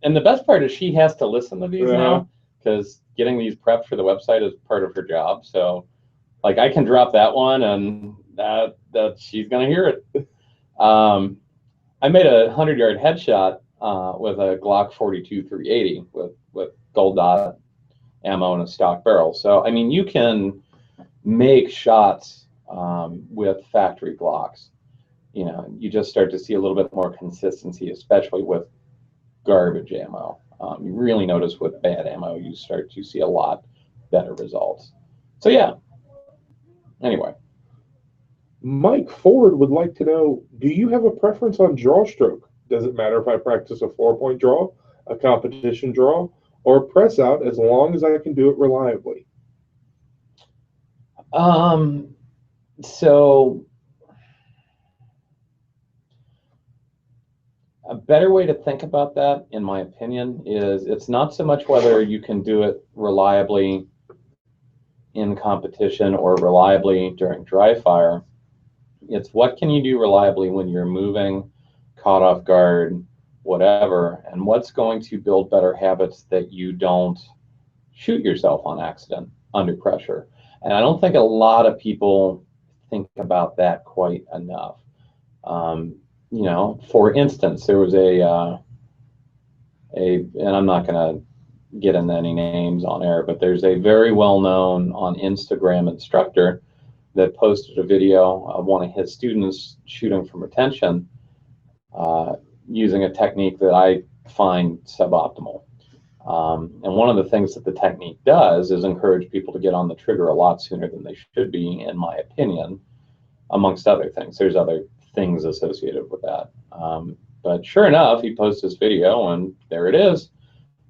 And the best part is she has to listen to these now, because getting these prepped for the website is part of her job. So, like, I can drop that one, and that she's gonna hear it. I made a 100-yard headshot with a Glock 42 380 with gold dot ammo and a stock barrel. So, I mean, you can make shots with factory Glocks. You know, you just start to see a little bit more consistency, especially with garbage ammo. You really notice with bad ammo, you start to see a lot better results. So yeah. Anyway. Mike Ford would like to know, do you have a preference on draw stroke? Does it matter if I practice a 4-point draw, a competition draw, or a press out, as long as I can do it reliably? So a better way to think about that, in my opinion, is it's not so much whether you can do it reliably in competition or reliably during dry fire. It's what can you do reliably when you're moving, caught off guard, whatever, and what's going to build better habits that you don't shoot yourself on accident under pressure. And I don't think a lot of people think about that quite enough. You know, for instance, there was and I'm not going to get into any names on air, but there's a very well-known on Instagram instructor that posted a video of one of his students shooting from retention using a technique that I find suboptimal. And one of the things that the technique does is encourage people to get on the trigger a lot sooner than they should be, in my opinion, amongst other things. There's other things associated with that. But sure enough, he posts this video, and there it is.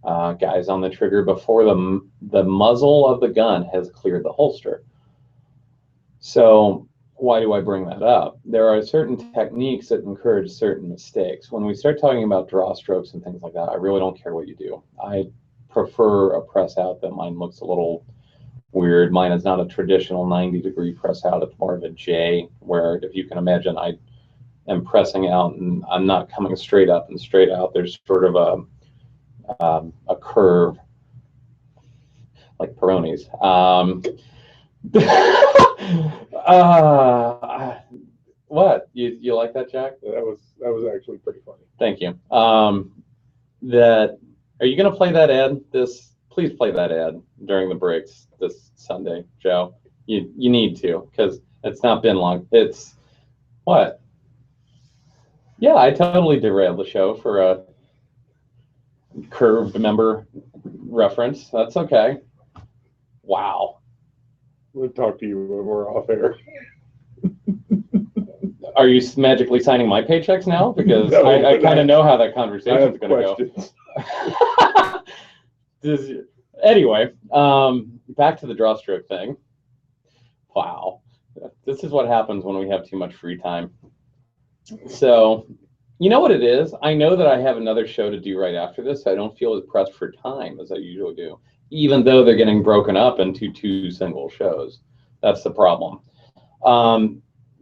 Guys on the trigger before the muzzle of the gun has cleared the holster. So why do I bring that up? There are certain techniques that encourage certain mistakes. When we start talking about draw strokes and things like that, I really don't care what you do. I prefer a press out that mine looks a little weird. Mine is not a traditional 90-degree press out. It's more of a J, where if you can imagine, I am pressing out and I'm not coming straight up and straight out. There's sort of a curve, like Peroni's. What? You like that, Jack? That was actually pretty funny. Thank you. Are you going to play that ad? Please play that ad during the breaks this Sunday, Joe. You need to, because it's not been long. It's what? Yeah, I totally derailed the show for a curved member reference. That's okay. Wow. We'll talk to you when we're off air. Are you magically signing my paychecks now? Because No, I kind of know how that conversation is going to go. Anyway, back to the draw stroke thing. Wow. This is what happens when we have too much free time. So, you know what it is? I know that I have another show to do right after this. So I don't feel as pressed for time as I usually do, even though they're getting broken up into 2 single shows. That's the problem.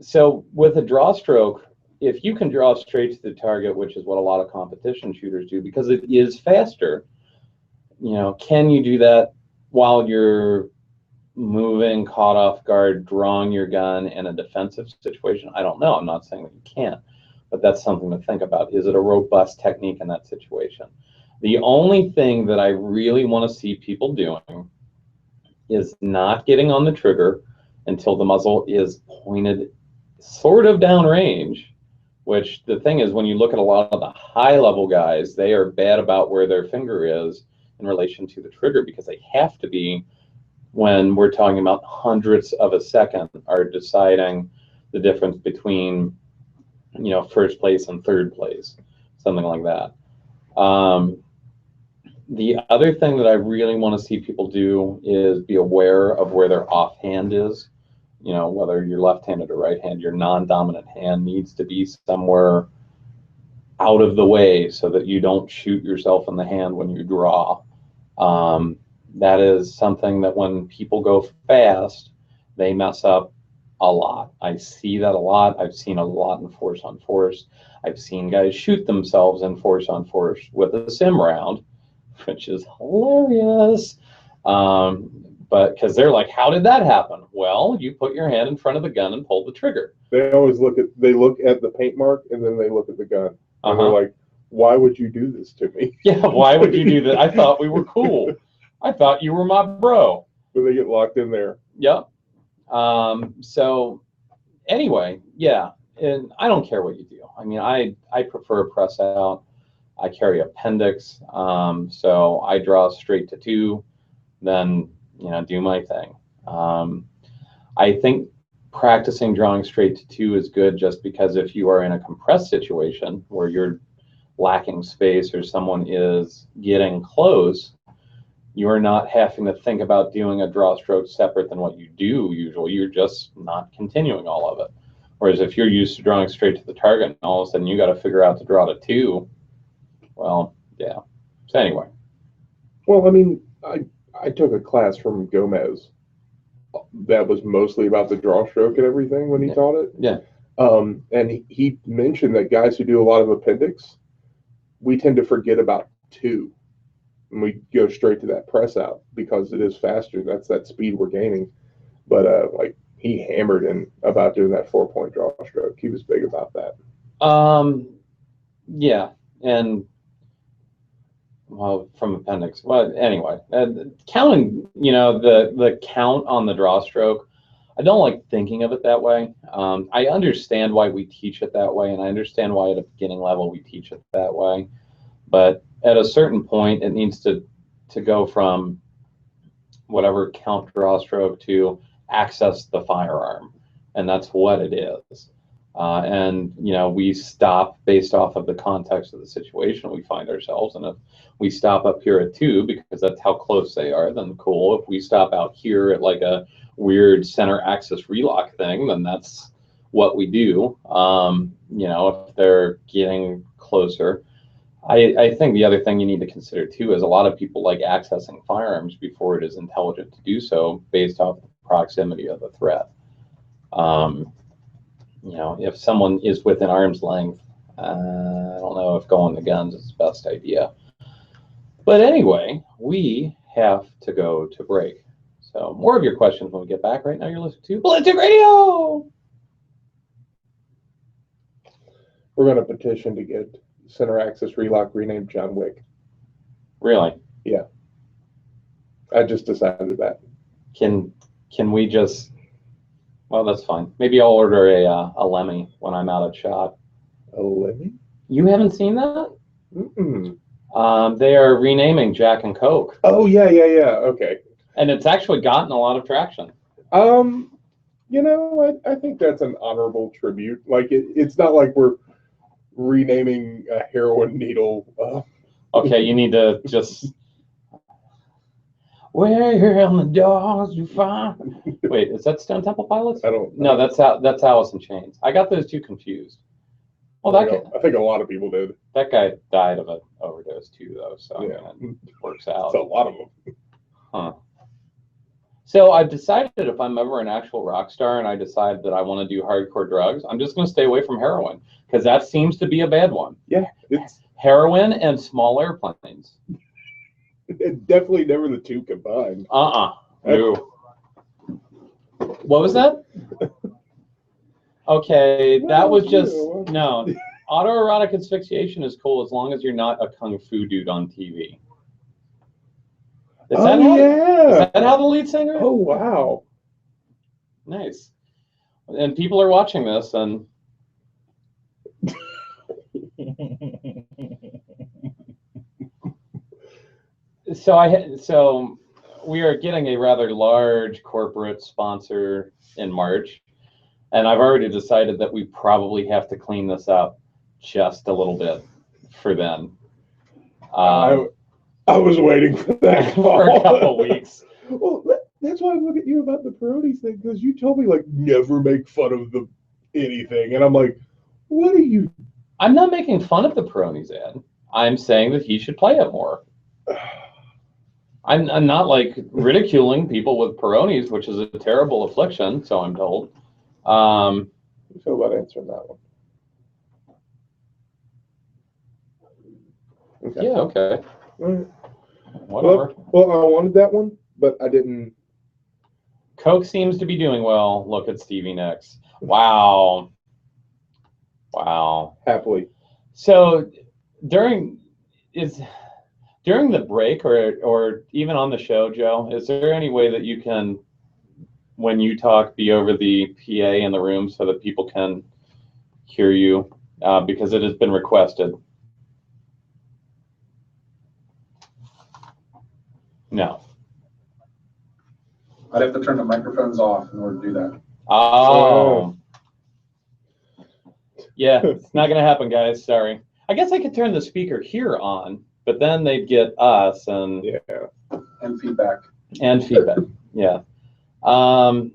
So with a draw stroke, if you can draw straight to the target, which is what a lot of competition shooters do, because it is faster, can you do that while you're moving, caught off guard, drawing your gun in a defensive situation? I don't know. I'm not saying that you can't, but that's something to think about. Is it a robust technique in that situation? The only thing that I really want to see people doing is not getting on the trigger until the muzzle is pointed sort of downrange, which the thing is, when you look at a lot of the high-level guys, they are bad about where their finger is in relation to the trigger, because they have to be, when we're talking about hundredths of a second, are deciding the difference between, first place and third place, something like that. The other thing that I really want to see people do is be aware of where their offhand is. Whether you're left-handed or right-handed, your non-dominant hand needs to be somewhere out of the way so that you don't shoot yourself in the hand when you draw. That is something that when people go fast, they mess up a lot. I see that a lot. I've seen a lot in force on force. I've seen guys shoot themselves in force on force with a sim round, which is hilarious. But because they're like, how did that happen? Well, you put your hand in front of the gun and pulled the trigger. They always look at the paint mark, and then they look at the gun. And they're like, why would you do this to me? Yeah, why would you do that? I thought we were cool. I thought you were my bro. But they get locked in there. Yep. So anyway, yeah, and I don't care what you do. I mean, I prefer a press out. I carry appendix, so I draw straight to 2, then do my thing. I think practicing drawing straight to 2 is good, just because if you are in a compressed situation where you're lacking space or someone is getting close, you are not having to think about doing a draw stroke separate than what you do usually. You're just not continuing all of it. Whereas if you're used to drawing straight to the target and all of a sudden you got to figure out to draw to 2, well, yeah. So anyway. Well, I mean, I took a class from Gomez that was mostly about the draw stroke and everything when he taught it. Yeah. And he mentioned that guys who do a lot of appendix, we tend to forget about 2. And we go straight to that press out because it is faster. That's that speed we're gaining. But like he hammered in about doing that 4-point draw stroke. He was big about that. Yeah, and well, from appendix. Well, anyway, counting, the count on the draw stroke, I don't like thinking of it that way. I understand why we teach it that way, and I understand why at a beginning level we teach it that way. But at a certain point, it needs to to go from whatever count draw stroke to access the firearm, and that's what it is. And we stop based off of the context of the situation we find ourselves in. If we stop up here at 2 because that's how close they are, then cool. If we stop out here at like a weird center axis relock thing, then that's what we do. If they're getting closer. I think the other thing you need to consider too is a lot of people like accessing firearms before it is intelligent to do so based off the proximity of the threat. If someone is within arm's length, I don't know if going to guns is the best idea. But anyway, we have to go to break. So more of your questions when we get back. Right now you're listening to Ballistic Radio! We're going to petition to get center axis relock renamed John Wick. Really? Yeah. I just decided that. Can we just... Well, that's fine. Maybe I'll order a Lemmy when I'm out of shot. A Lemmy? You haven't seen that? Mm-mm. They are renaming Jack and Coke. Oh, yeah. Okay. And it's actually gotten a lot of traction. I think that's an honorable tribute. Like, it's not like we're renaming a heroin needle. Okay, you need to just... Where on the dogs you find? Wait, is that Stone Temple Pilots? I don't. No, that's Alice in Chains. I got those two confused. Well, I think a lot of people did. That guy died of an overdose too, though. So Yeah. it works out. It's a lot of them. Huh. So I've decided if I'm ever an actual rock star and I decide that I want to do hardcore drugs, I'm just going to stay away from heroin because that seems to be a bad one. Yeah, it's Heroin and small airplanes. definitely never the two combined. No. What was that? Okay, that was just no. Autoerotic asphyxiation is cool as long as you're not a kung fu dude on TV. Is that how the lead singer? Oh, wow. Nice. And people are watching this, and so we are getting a rather large corporate sponsor in March, and I've already decided that we probably have to clean this up just a little bit for then. I was waiting for that for a couple weeks. Well, that's why I look at you about the Peronis thing, because you told me, like, never make fun of anything. And I'm like, what are you? I'm not making fun of the Peronis, Ed. I'm saying that he should play it more. I'm not, like, ridiculing people with Peronis, which is a terrible affliction, so I'm told. How do you feel about answering that one? Okay. Yeah, okay. All right. Whatever. Well, I wanted that one, but I didn't. Coke seems to be doing well. Look at Stevie Nicks. Wow. Happily. So during the break or even on the show, Joe, is there any way that you can, when you talk, be over the PA in the room so that people can hear you? Because it has been requested. No. I'd have to turn the microphones off in order to do that. Oh. Yeah, it's not going to happen, guys. Sorry. I guess I could turn the speaker here on, but then they'd get us and feedback. Yeah. So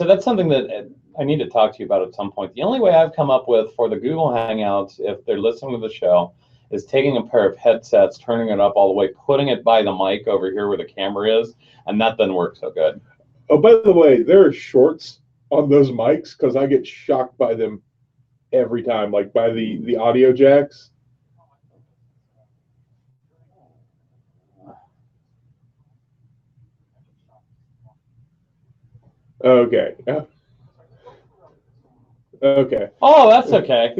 that's something that I need to talk to you about at some point. The only way I've come up with for the Google Hangouts, if they're listening to the show, is taking a pair of headsets, turning it up all the way, putting it by the mic over here where the camera is, and that doesn't work so good. Oh, by the way, there are shorts on those mics because I get shocked by them every time, like by the audio jacks. Okay. Okay. Oh, that's okay.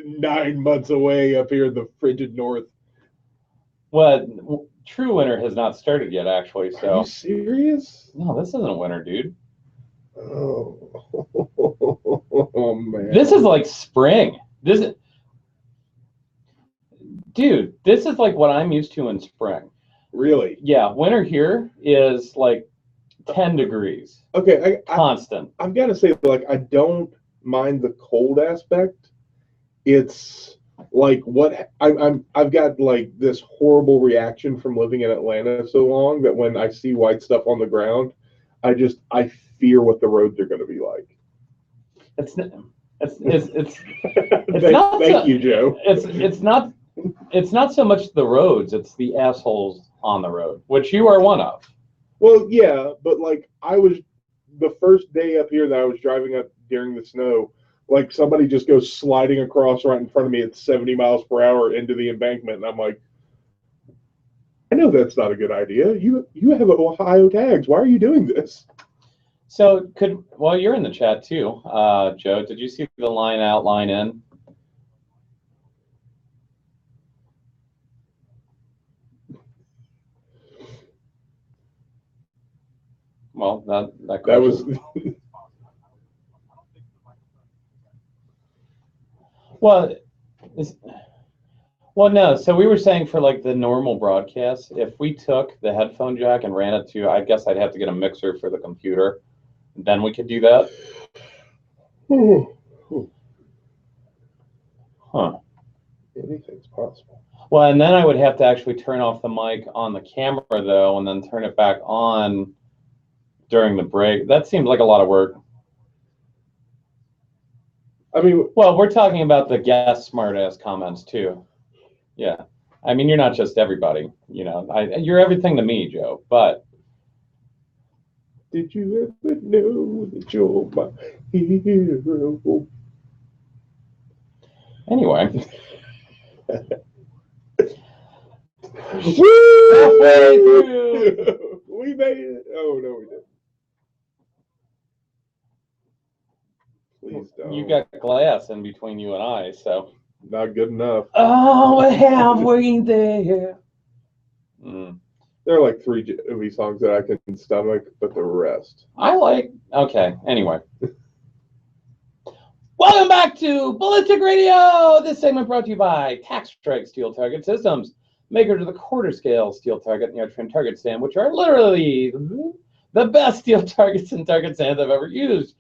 9 months away up here in the frigid north. Well, true winter has not started yet, actually. So. Are you serious? No, this isn't winter, dude. Oh, oh man. This is like spring. Dude, this is like what I'm used to in spring. Really? Yeah, winter here is like 10 degrees. Okay, Constant. I've got to say, like, I don't mind the cold aspect. It's like I've got like this horrible reaction from living in Atlanta so long that when I see white stuff on the ground, I fear what the roads are going to be like. It's Thank you, Joe. It's not so much the roads, it's the assholes on the road, which you are one of. Well, yeah, but like the first day up here that I was driving up during the snow, like somebody just goes sliding across right in front of me at 70 miles per hour into the embankment, and I'm like, I know that's not a good idea. You have Ohio tags. Why are you doing this? So well, you're in the chat too, Joe. Did you see the line out, line in? Well, that was. Well, no. So we were saying for like the normal broadcast, if we took the headphone jack and ran it to, I guess I'd have to get a mixer for the computer. Then we could do that. Huh. Anything's possible. Well, and then I would have to actually turn off the mic on the camera, though, and then turn it back on during the break. That seems like a lot of work. I mean, well, we're talking about the guest smartass comments, too. Yeah. I mean, you're not just everybody. You know, you're everything to me, Joe, but... Did you ever know that you're my hero? Anyway. Halfway through! We made it. Oh, no, we didn't. Please don't. You got glass in between you and I, so... Not good enough. Oh, halfway there. There are like 3 Joey songs that I can stomach, but the rest. Okay, anyway. Welcome back to Ballistic Radio! This segment brought to you by Tax Strike Steel Target Systems, makers of the quarter scale steel target and the archery target stand, which are literally the best steel targets and target stands I've ever used.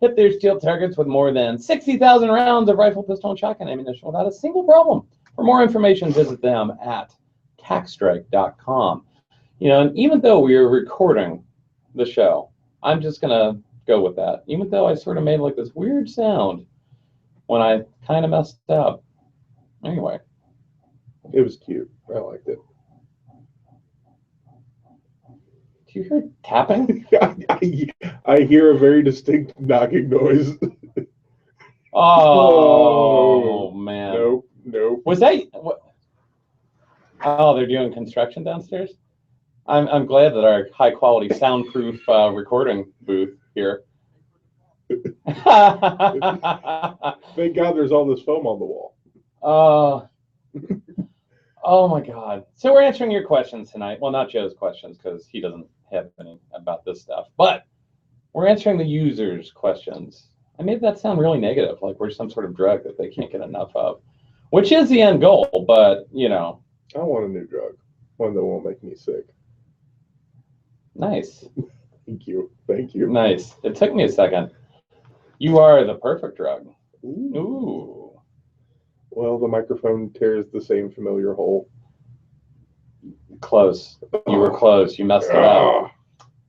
Hit their steel targets with more than 60,000 rounds of rifle, pistol, and shotgun ammunition without a single problem. For more information, visit them at taxstrike.com. You know, and even though we are recording the show, I'm just going to go with that. Even though I sort of made like this weird sound when I kind of messed up. Anyway. It was cute. I liked it. Do you hear tapping? I hear a very distinct knocking noise. Oh, man. Nope. Was that... What? Oh, they're doing construction downstairs? I'm glad that our high-quality soundproof recording booth here. Thank God there's all this foam on the wall. Oh, my God. So we're answering your questions tonight. Well, not Joe's questions, because he doesn't have any about this stuff. But we're answering the users' questions. I made that sound really negative, like we're some sort of drug that they can't get enough of, which is the end goal, but, you know. I want a new drug, one that won't make me sick. Nice. Thank you. Nice. It took me a second. You are the perfect drug. Ooh. Well, the microphone tears the same familiar hole. Close. You were close. You messed it up.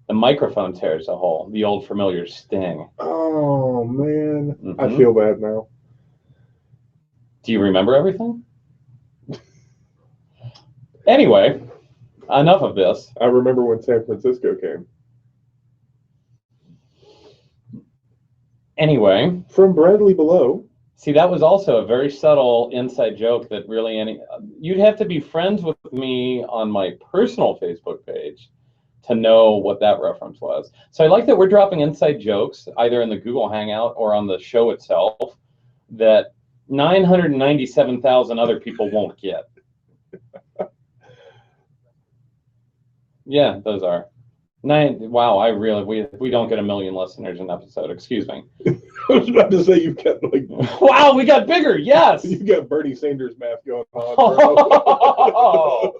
The microphone tears a hole. The old familiar sting. Oh, man. I feel bad now. Do you remember everything? Anyway, enough of this. I remember when San Francisco came. Anyway. From Bradley Below. See, that was also a very subtle inside joke that really you'd have to be friends with me on my personal Facebook page to know what that reference was. So I like that we're dropping inside jokes either in the Google Hangout or on the show itself that 997,000 other people won't get. Yeah, those are. 9. Wow, we don't get 1 million listeners an episode. Excuse me. I was about to say you've got like. Wow, we got bigger. Yes. You've got Bernie Sanders math going on. Oh.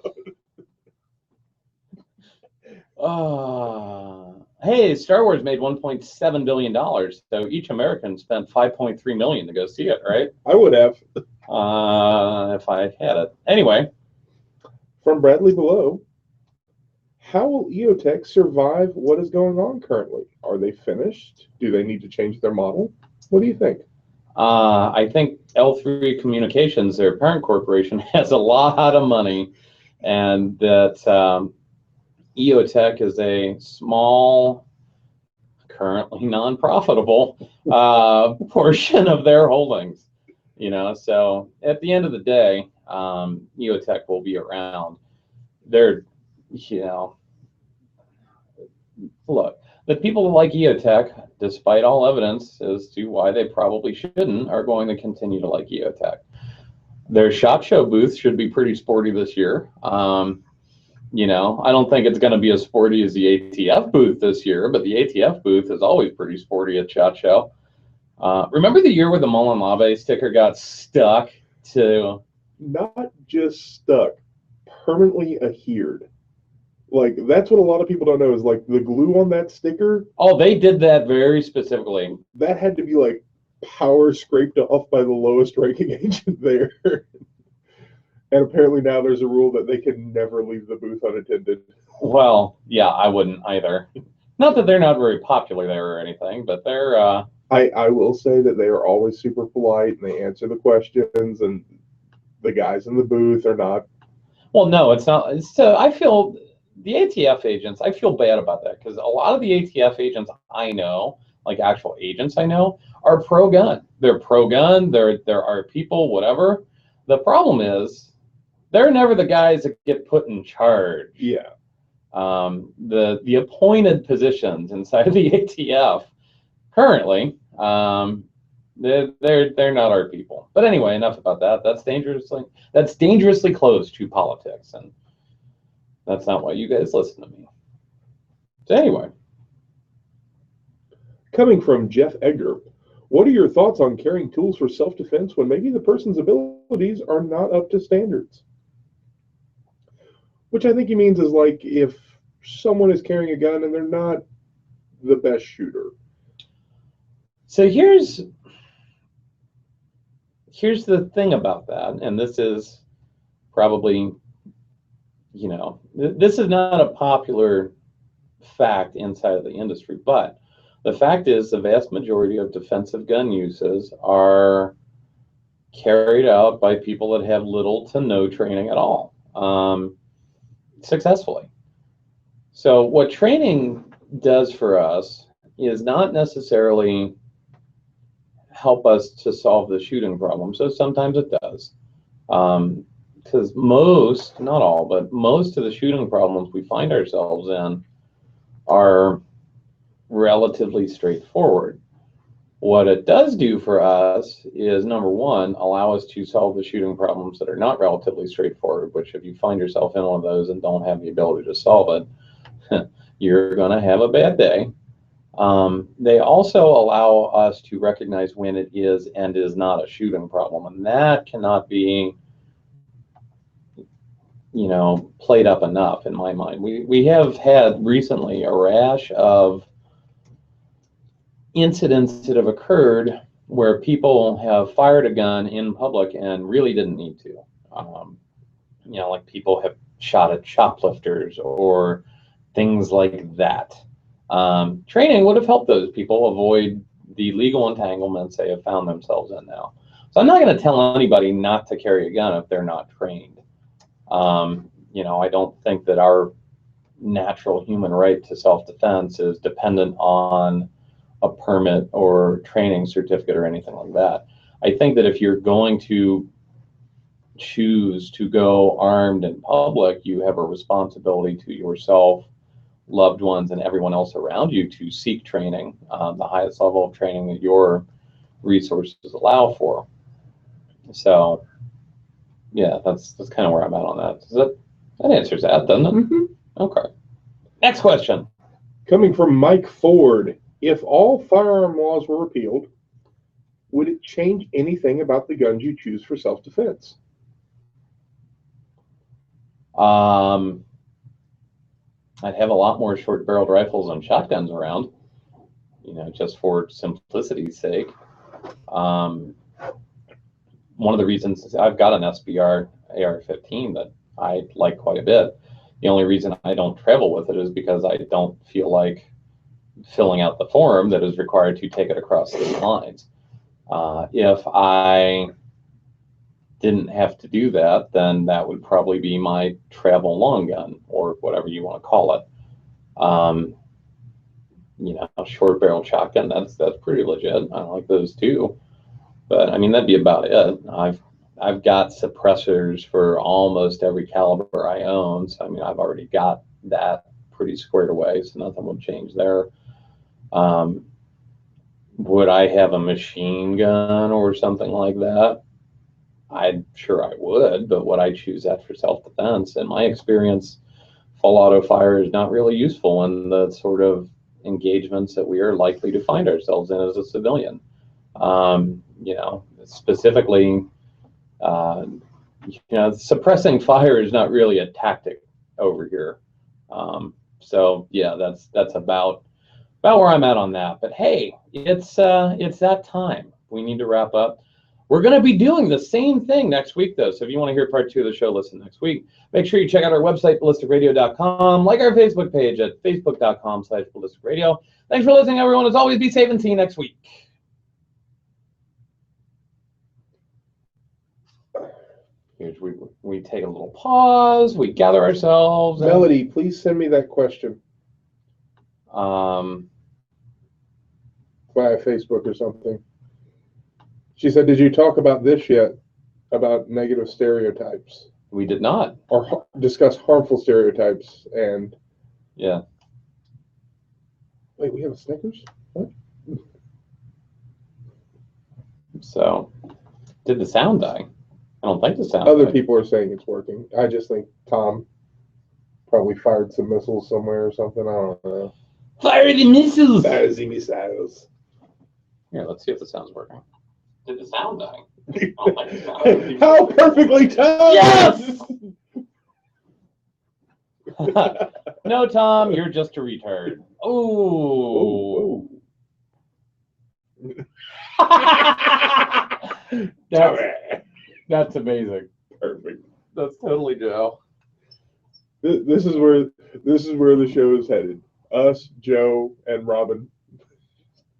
Hey, Star Wars made $1.7 billion, so each American spent 5.3 million to go see it, right? I would have. If I had it. Anyway, From Bradley Below, how will EOTech survive what is going on currently? Are they finished? Do they need to change their model? What do you think? I think L3 Communications, their parent corporation, has a lot of money, and that EOTech is a small, currently non-profitable portion of their holdings. So at the end of the day, EOTech will be around. They're, look, the people who like EOTech, despite all evidence as to why they probably shouldn't, are going to continue to like EOTech. Their SHOT Show booth should be pretty sporty this year. I don't think it's going to be as sporty as the ATF booth this year, but the ATF booth is always pretty sporty at SHOT Show. Remember the year where the Mullen Lave sticker got stuck to... Not just stuck, permanently adhered. Like, that's what a lot of people don't know is, like, the glue on that sticker. Oh, they did that very specifically. That had to be, like, power scraped off by the lowest ranking agent there. And apparently now there's a rule that they can never leave the booth unattended. Well, yeah, I wouldn't either. Not that they're not very popular there or anything, but they're... I will say that they are always super polite and they answer the questions, and the guys in the booth are not. Well, no, it's not. I feel the ATF agents, I feel bad about that because a lot of the ATF agents I know, like actual agents I know, are pro-gun. They're pro-gun. There are people, whatever. The problem is they're never the guys that get put in charge. Yeah. The appointed positions inside the ATF currently, they're not our people. But anyway, enough about that. That's dangerously close to politics, and that's not why you guys listen to me. So anyway, coming from Jeff Edgar, what are your thoughts on carrying tools for self-defense when maybe the person's abilities are not up to standards? Which I think he means is like if someone is carrying a gun and they're not the best shooter. So here's the thing about that, and this is probably, this is not a popular fact inside of the industry, but the fact is the vast majority of defensive gun uses are carried out by people that have little to no training at all, successfully. So what training does for us is not necessarily help us to solve the shooting problem. So sometimes it does. Because most, not all, but most of the shooting problems we find ourselves in are relatively straightforward. What it does do for us is, number one, allow us to solve the shooting problems that are not relatively straightforward, which if you find yourself in one of those and don't have the ability to solve it, you're going to have a bad day. They also allow us to recognize when it is and is not a shooting problem, and that cannot be, played up enough in my mind. We have had recently a rash of incidents that have occurred where people have fired a gun in public and really didn't need to. Like people have shot at shoplifters or things like that. Training would have helped those people avoid the legal entanglements they have found themselves in now. So I'm not going to tell anybody not to carry a gun if they're not trained. I don't think that our natural human right to self-defense is dependent on a permit or training certificate or anything like that. I think that if you're going to choose to go armed in public, you have a responsibility to yourself, loved ones, and everyone else around you to seek training, the highest level of training that your resources allow for. So, yeah, that's kind of where I'm at on that. That answers that, doesn't it? Mm-hmm. Okay. Next question. Coming from Mike Ford, if all firearm laws were repealed, would it change anything about the guns you choose for self-defense? I'd have a lot more short-barreled rifles and shotguns around, you know, just for simplicity's sake. One of the reasons is I've got an SBR AR-15 that I like quite a bit. The only reason I don't travel with it is because I don't feel like filling out the form that is required to take it across state lines. If I didn't have to do that, then that would probably be my travel long gun, or whatever you want to call it. You know, short barrel shotgun, that's pretty legit. I like those too. But I mean, that'd be about it. I've got suppressors for almost every caliber I own. So I mean, I've already got that pretty squared away, so nothing would change there. Would I have a machine gun or something like that? I'm sure I would, but would I choose that for self-defense? In my experience, full auto fire is not really useful in the sort of engagements that we are likely to find ourselves in as a civilian. You know, specifically, you know, suppressing fire is not really a tactic over here. So yeah, that's about where I'm at on that. But hey, it's that time. We need to wrap up. We're going to be doing the same thing next week, though. So if you want to hear part 2 of the show, listen next week. Make sure you check out our website, ballisticradio.com. Like our Facebook page at facebook.com/ballisticradio. Thanks for listening, everyone. As always, be safe and see you next week. Here's we take a little pause. We gather ourselves. Melody, please send me that question Via Facebook or something. She said, did you talk about this yet, about negative stereotypes? We did not. Or discuss harmful stereotypes and... Yeah. Wait, we have a Snickers? What? So, did the sound die? I don't think the sound Other died. people are saying it's working. I just think Tom probably fired some missiles somewhere or something. I don't know. Fire the missiles! Fire the missiles. Here, let's see if the sound's working. Did the sound die? I don't think the sound died. How perfectly timed! Yes! No, Tom, you're just a retard. Oh. That's amazing. Perfect. That's totally Joe. This is where the show is headed. Us, Joe, and Robin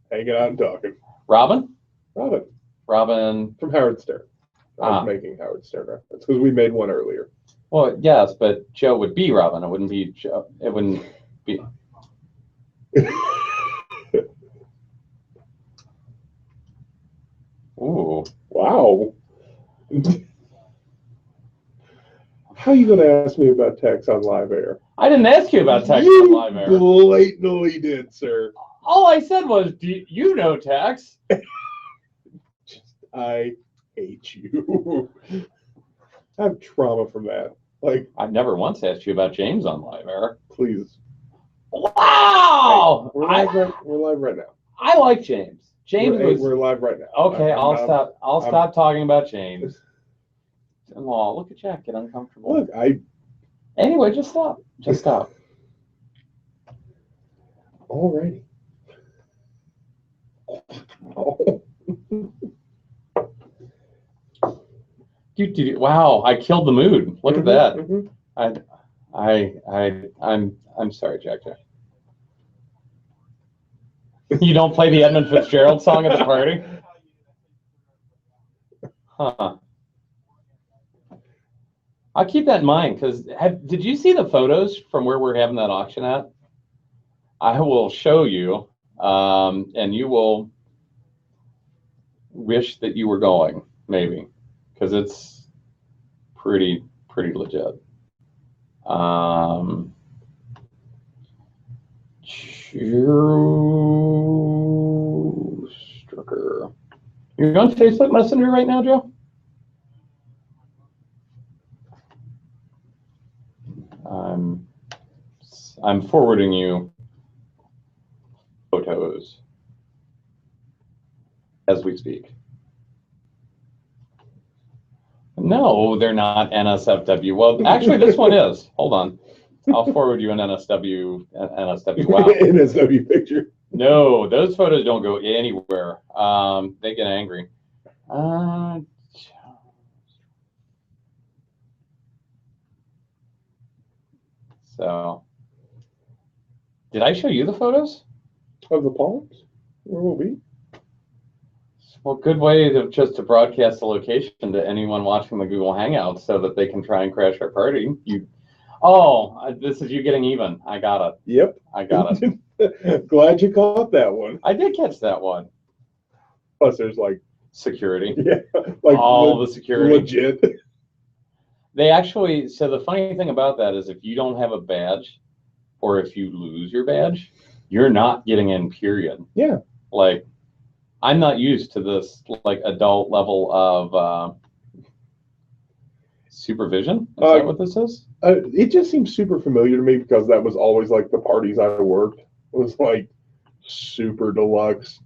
hanging out and talking. Robin From Howard Stern. I was making Howard Stern reference because we made one earlier. Well, yes, but Joe would be Robin. It wouldn't be Joe. It wouldn't be. Ooh. Wow. How are you going to ask me about Tex on live air? I didn't ask you about Tex on live air. You blatantly did, sir. All I said was, do you know Tex? I hate you. I have trauma from that. Like, I've never once asked you about James on live air. please. Wow! Hey, we're live right now. I like James. We're live right now. Okay, I'll stop talking about James. Oh, look at Jack get uncomfortable. Look, Anyway, just stop. Just stop. Alrighty. Oh. Wow, I killed the mood. Look at that. Mm-hmm. I'm sorry, Jack. You don't play the Edmund Fitzgerald song at the party? Huh. I'll keep that in mind, because did you see the photos from where we're having that auction at? I will show you, and you will wish that you were going, maybe, because it's pretty legit. Strucker. You're on Facebook Messenger right now, Joe? I'm forwarding you photos as we speak. No, they're not NSFW. Well, actually, this one is. Hold on. I'll forward you an NSW wow. NSW picture. No, those photos don't go anywhere. They get angry. So, did I show you the photos? Of the palms? Where will be? Well, good way to broadcast the location to anyone watching the Google Hangouts so that they can try and crash our party. This is you getting even. I got it. Yep. I got it. Glad you caught that one. I did catch that one. Plus, there's like security. Yeah, like all the security. Legit. They actually. So the funny thing about that is, if you don't have a badge, or if you lose your badge, you're not getting in. Period. Yeah. Like, I'm not used to this like adult level of supervision. Is that what this is? It just seems super familiar to me because that was always like the parties I worked. It was like super deluxe.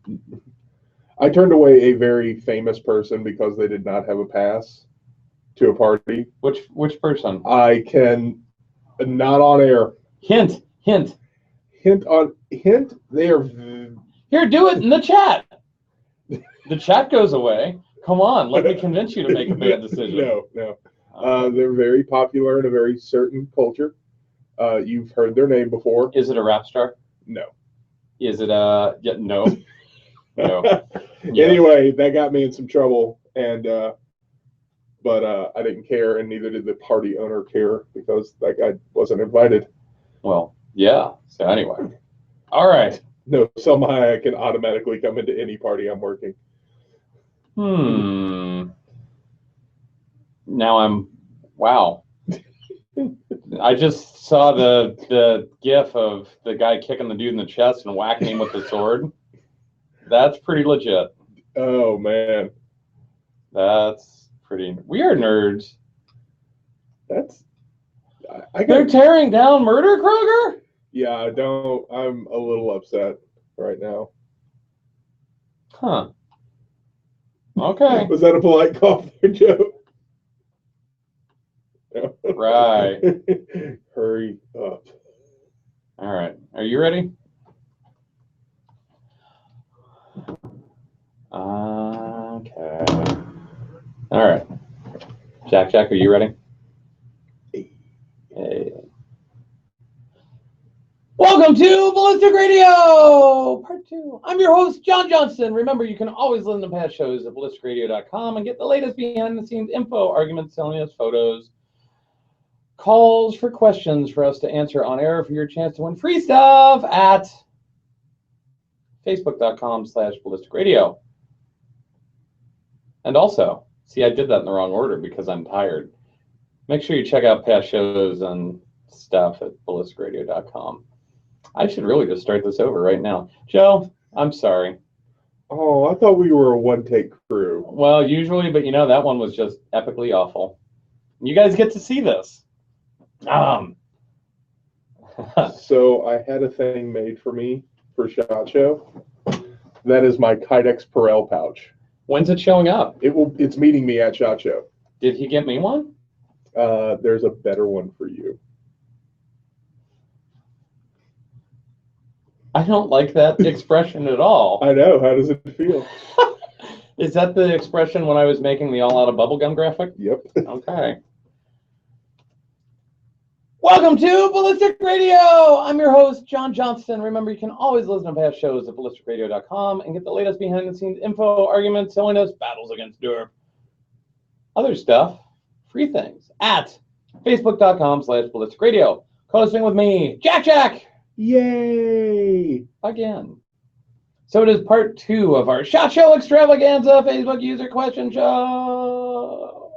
I turned away a very famous person because they did not have a pass to a party. Which person? I can not on air. Hint. They are here. Do it in the chat. The chat goes away. Come on, let me convince you to make a bad decision. No. They're very popular in a very certain culture. You've heard their name before. Is it a rap star? No. Is it a no? No. Yes. Anyway, that got me in some trouble, and but I didn't care, and neither did the party owner care because that guy wasn't invited. Well, yeah. So anyway, all right. No, somehow I can automatically come into any party I'm working. Now wow. I just saw the gif of the guy kicking the dude in the chest and whacking him with the sword. That's pretty legit. Oh man. That's pretty. We are nerds. They're tearing down Murder Kroger? Yeah, I'm a little upset right now. Huh. Okay. Was that a polite cough there, Joe? Right. Hurry up. All right. Are you ready? Okay. All right. Jack, are you ready? Hey. Welcome to Ballistic Radio, Part 2. I'm your host, John Johnston. Remember, you can always listen to past shows at ballisticradio.com and get the latest behind-the-scenes info, arguments, telling us photos, calls for questions for us to answer on air for your chance to win free stuff at facebook.com/ballisticradio. And also, see, I did that in the wrong order because I'm tired. Make sure you check out past shows and stuff at ballisticradio.com. I should really just start this over right now. Joe, I'm sorry. Oh, I thought we were a one-take crew. Well, usually, but you know, that one was just epically awful. You guys get to see this. So I had a thing made for me for SHOT Show. That is my Kydex Perel pouch. When's it showing up? It's meeting me at SHOT Show. Did he get me one? There's a better one for you. I don't like that expression at all. I know. How does it feel? Is that the expression when I was making the all-out of bubblegum graphic? Yep. Okay. Welcome to Ballistic Radio. I'm your host, John Johnston. Remember, you can always listen to past shows at ballisticradio.com and get the latest behind-the-scenes info, arguments, silliness, battles against derp, other stuff, free things at facebook.com/ballisticradio. Co-hosting with me, Jack. Yay! Again. So it is part 2 of our SHOT Show Extravaganza Facebook user question show.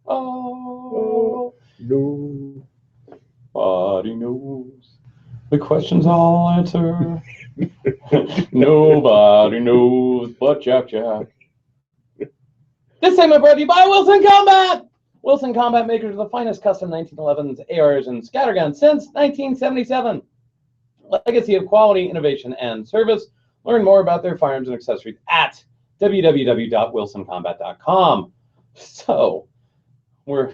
No. Nobody knows the questions I'll answer. Nobody knows but Jack. This segment brought to you by Wilson Combat. Wilson Combat, makers of the finest custom 1911s, ARs, and scatterguns since 1977. Legacy of quality, innovation, and service. Learn more about their firearms and accessories at www.wilsoncombat.com. So, we're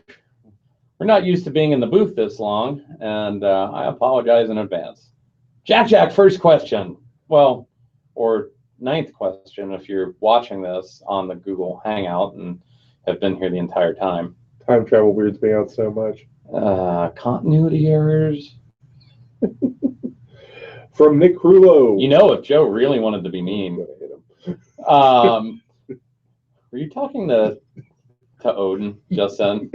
We're not used to being in the booth this long, and I apologize in advance. Jack, first question. Well, or ninth question if you're watching this on the Google Hangout and have been here the entire time. Time travel weirds me out so much. Continuity errors. From Nick Crulo. You know, if Joe really wanted to be mean, I'm gonna hit him. were you talking to Odin just then?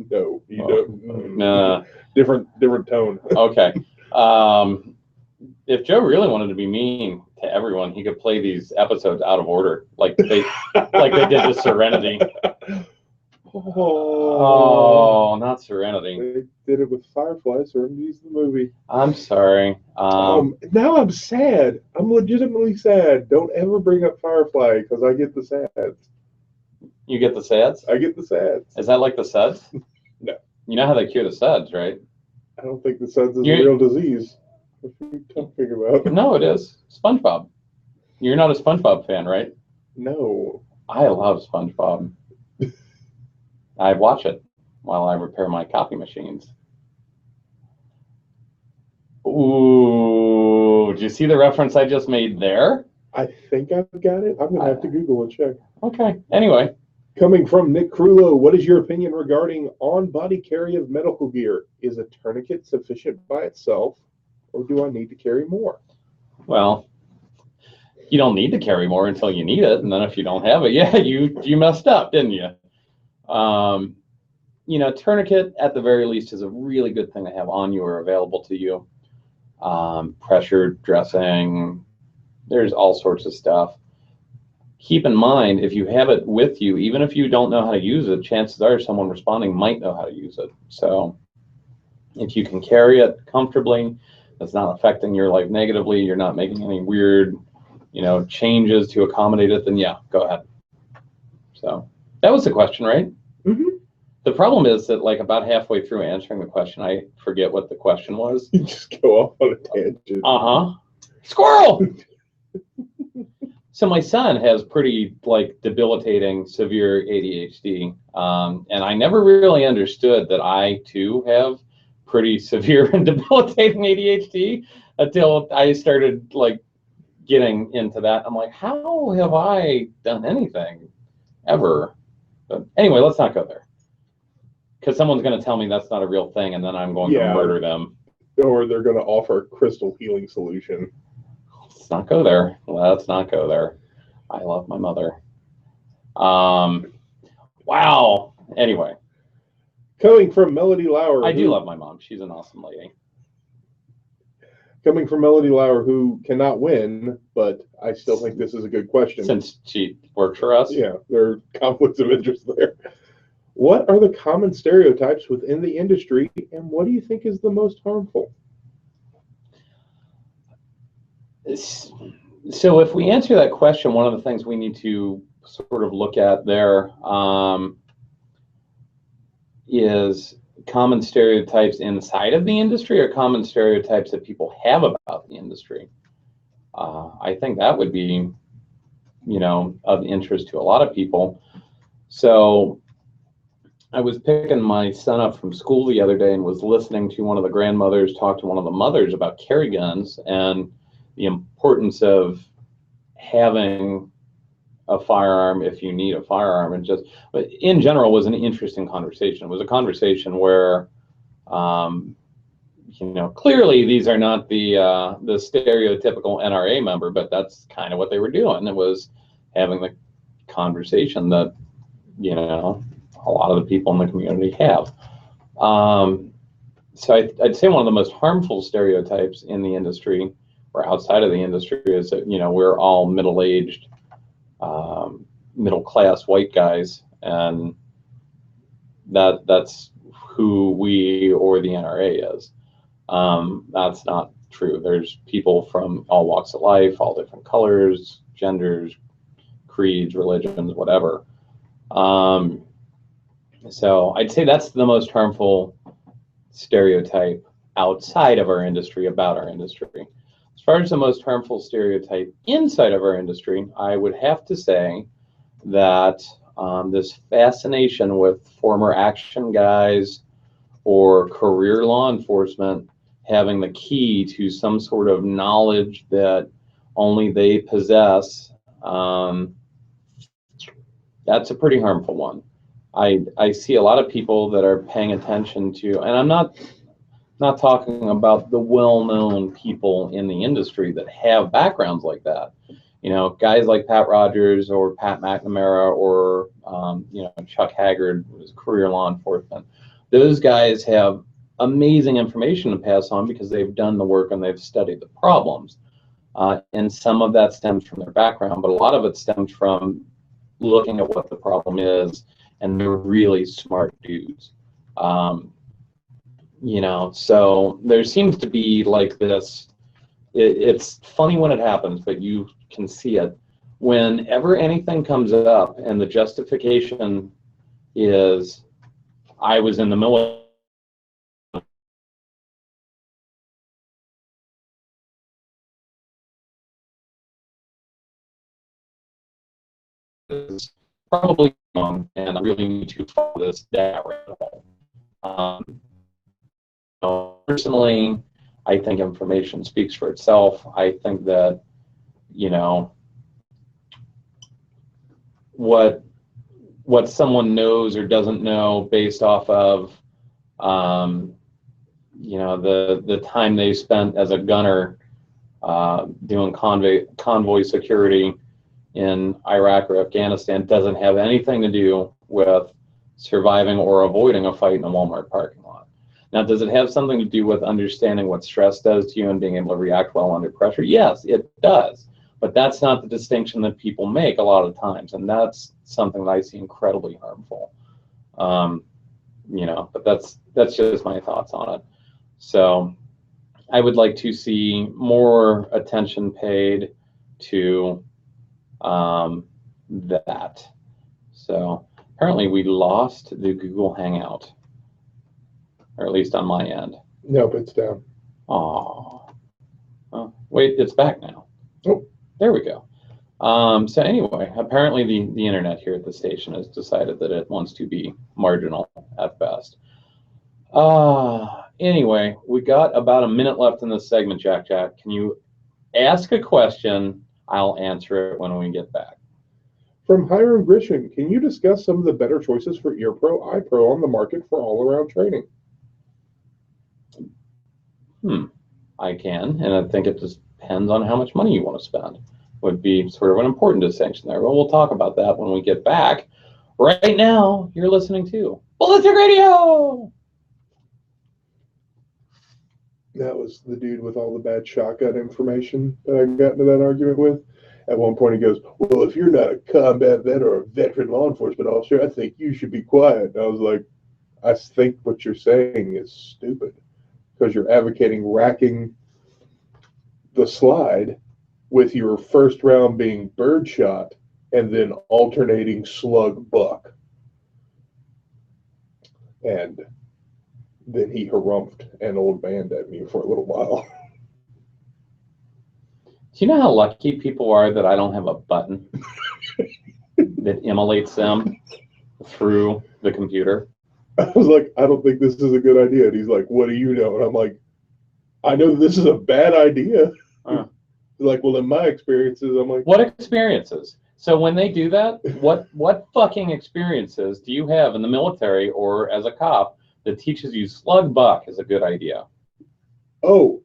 No, you don't. Nah. Different tone. Okay. If Joe really wanted to be mean to everyone, he could play these episodes out of order, like they did with Serenity. Oh, not Serenity. They did it with Firefly. Serenity's the movie. I'm sorry. Now I'm sad. I'm legitimately sad. Don't ever bring up Firefly because I get the sads. You get the SADS? I get the sads. Is that like the SUDS? No. You know how they cure the SUDS, right? I don't think the sads is a real disease. What are you talking about? No, it is. SpongeBob. You're not a SpongeBob fan, right? No. I love SpongeBob. I watch it while I repair my copy machines. Ooh, do you see the reference I just made there? I think I've got it. I'm going to have to Google and check. Okay. Anyway. Coming from Nick Crulo, what is your opinion regarding on-body carry of medical gear? Is a tourniquet sufficient by itself, or do I need to carry more? Well, you don't need to carry more until you need it, and then if you don't have it, yeah, you messed up, didn't you? You know, tourniquet at the very least is a really good thing to have on you or available to you. Pressure dressing, there's all sorts of stuff. Keep in mind, if you have it with you, even if you don't know how to use it, chances are someone responding might know how to use it. So if you can carry it comfortably, that's not affecting your life negatively, you're not making any weird, changes to accommodate it, then yeah, go ahead. So that was the question, right? Mm-hmm. The problem is that like about halfway through answering the question, I forget what the question was. You just go off on a tangent. Squirrel! So my son has pretty debilitating severe ADHD, and I never really understood that I too have pretty severe and debilitating ADHD until I started getting into that. I'm like, how have I done anything ever? But anyway, let's not go there, because someone's going to tell me that's not a real thing, and then I'm going to murder them. Or they're going to offer a crystal healing solution. Let's not go there. Let's not go there. I love my mother. Wow. Anyway. Coming from Melody Lauer. I do love my mom. She's an awesome lady. Coming from Melody Lauer, who cannot win, but I still think this is a good question. Since she works for us? Yeah, there are conflicts of interest there. What are the common stereotypes within the industry, and what do you think is the most harmful? So if we answer that question, one of the things we need to sort of look at there is common stereotypes inside of the industry or common stereotypes that people have about the industry. I think that would be, of interest to a lot of people. So I was picking my son up from school the other day and was listening to one of the grandmothers talk to one of the mothers about carry guns and the importance of having a firearm if you need a firearm, and but in general was an interesting conversation. It was a conversation where, clearly these are not the stereotypical NRA member, but that's kind of what they were doing. It was having the conversation that, a lot of the people in the community have. So I'd say one of the most harmful stereotypes in the industry or outside of the industry is that, we're all middle-aged, middle-class white guys, and that's who we or the NRA is. That's not true. There's people from all walks of life, all different colors, genders, creeds, religions, whatever. So I'd say that's the most harmful stereotype outside of our industry about our industry. As far as the most harmful stereotype inside of our industry, I would have to say that this fascination with former action guys or career law enforcement having the key to some sort of knowledge that only they possess, that's a pretty harmful one. I see a lot of people that are paying attention to, and I'm not talking about the well-known people in the industry that have backgrounds like that. You know, guys like Pat Rogers or Pat McNamara or you know, Chuck Haggard, who's career law enforcement. Those guys have amazing information to pass on because they've done the work and they've studied the problems. And some of that stems from their background, but a lot of it stems from looking at what the problem is, and they're really smart dudes. You know, so there seems to be like this, it's funny when it happens, but you can see it. Whenever anything comes up and the justification is, I was in the military, is probably wrong, and I really need to follow this down rabbit hole. Personally, I think information speaks for itself. I think that, you know, what someone knows or doesn't know based off of, you know, the time they spent as a gunner doing convoy security in Iraq or Afghanistan doesn't have anything to do with surviving or avoiding a fight in a Walmart parking lot. Now, does it have something to do with understanding what stress does to you and being able to react well under pressure? Yes, it does. But that's not the distinction that people make a lot of times, and that's something that I see incredibly harmful. You know, but that's just my thoughts on it. So I would like to see more attention paid to that. So apparently we lost the Google Hangout, or at least on my end. Nope, it's down. Oh, wait, it's back now. Oh, there we go. So anyway, apparently the internet here at the station has decided that it wants to be marginal at best. Anyway, we got about a minute left in this segment, Jack. Can you ask a question? I'll answer it when we get back. From Hiram Grisham, can you discuss some of the better choices for EarPro, iPro on the market for all-around training? I can, and I think it just depends on how much money you want to spend. Would be sort of an important distinction there. But we'll talk about that when we get back. Right now, you're listening to Ballistic Radio! That was the dude with all the bad shotgun information that I got into that argument with. At one point, he goes, well, if you're not a combat vet or a veteran law enforcement officer, I think you should be quiet. And I was like, I think what you're saying is stupid because you're advocating racking the slide with your first round being birdshot and then alternating slug buck. And then he harumphed an old man at me for a little while. Do you know how lucky people are that I don't have a button that emulates them through the computer? I was like, I don't think this is a good idea. And he's like, what do you know? And I'm like, I know this is a bad idea. He's like, well, in my experiences, I'm like, what experiences? So when they do that, what fucking experiences do you have in the military or as a cop that teaches you slug buck is a good idea? Oh,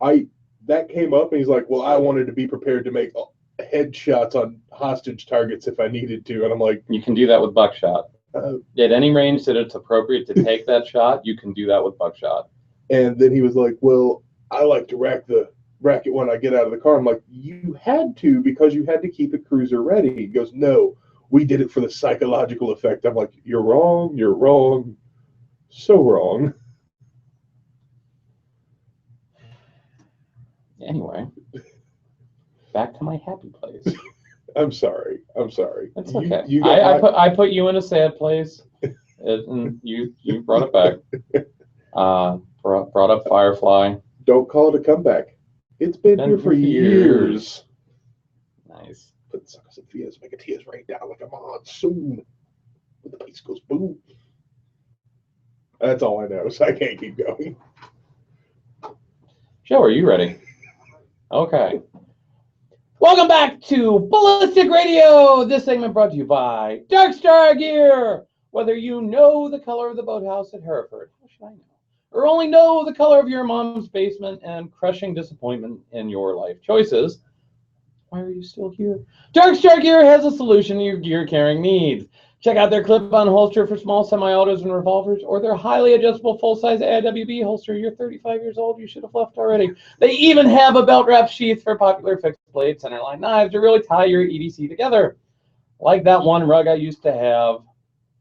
that came up, and he's like, well, I wanted to be prepared to make headshots on hostage targets if I needed to. And I'm like, you can do that with buckshot. At any range that it's appropriate to take that shot, you can do that with buckshot. And then he was like, well, I like to rack it when I get out of the car. I'm like, you had to because you had to keep it cruiser ready. He goes, no, we did it for the psychological effect. I'm like, you're wrong, so wrong. Anyway, back to my happy place. I'm sorry. It's okay. I put you in a sad place, and you brought it back. Brought up Firefly. Don't call it a comeback. It's been here for years. Nice. Put suckers and fears, make a tears rain down like a monsoon. When the place goes boom. That's all I know, so I can't keep going. Joe, are you ready? Okay. Welcome back to Ballistic Radio. This segment brought to you by Dark Star Gear. Whether you know the color of the boathouse at Hereford, how should I know? Or only know the color of your mom's basement and crushing disappointment in your life choices, why are you still here? Dark Star Gear has a solution to your gear carrying needs. Check out their clip-on holster for small semi-autos and revolvers, or their highly adjustable full-size AWB holster. You're 35 years old, you should have left already. They even have a belt wrap sheath for popular fixed blade centerline knives to really tie your EDC together. Like that one rug I used to have.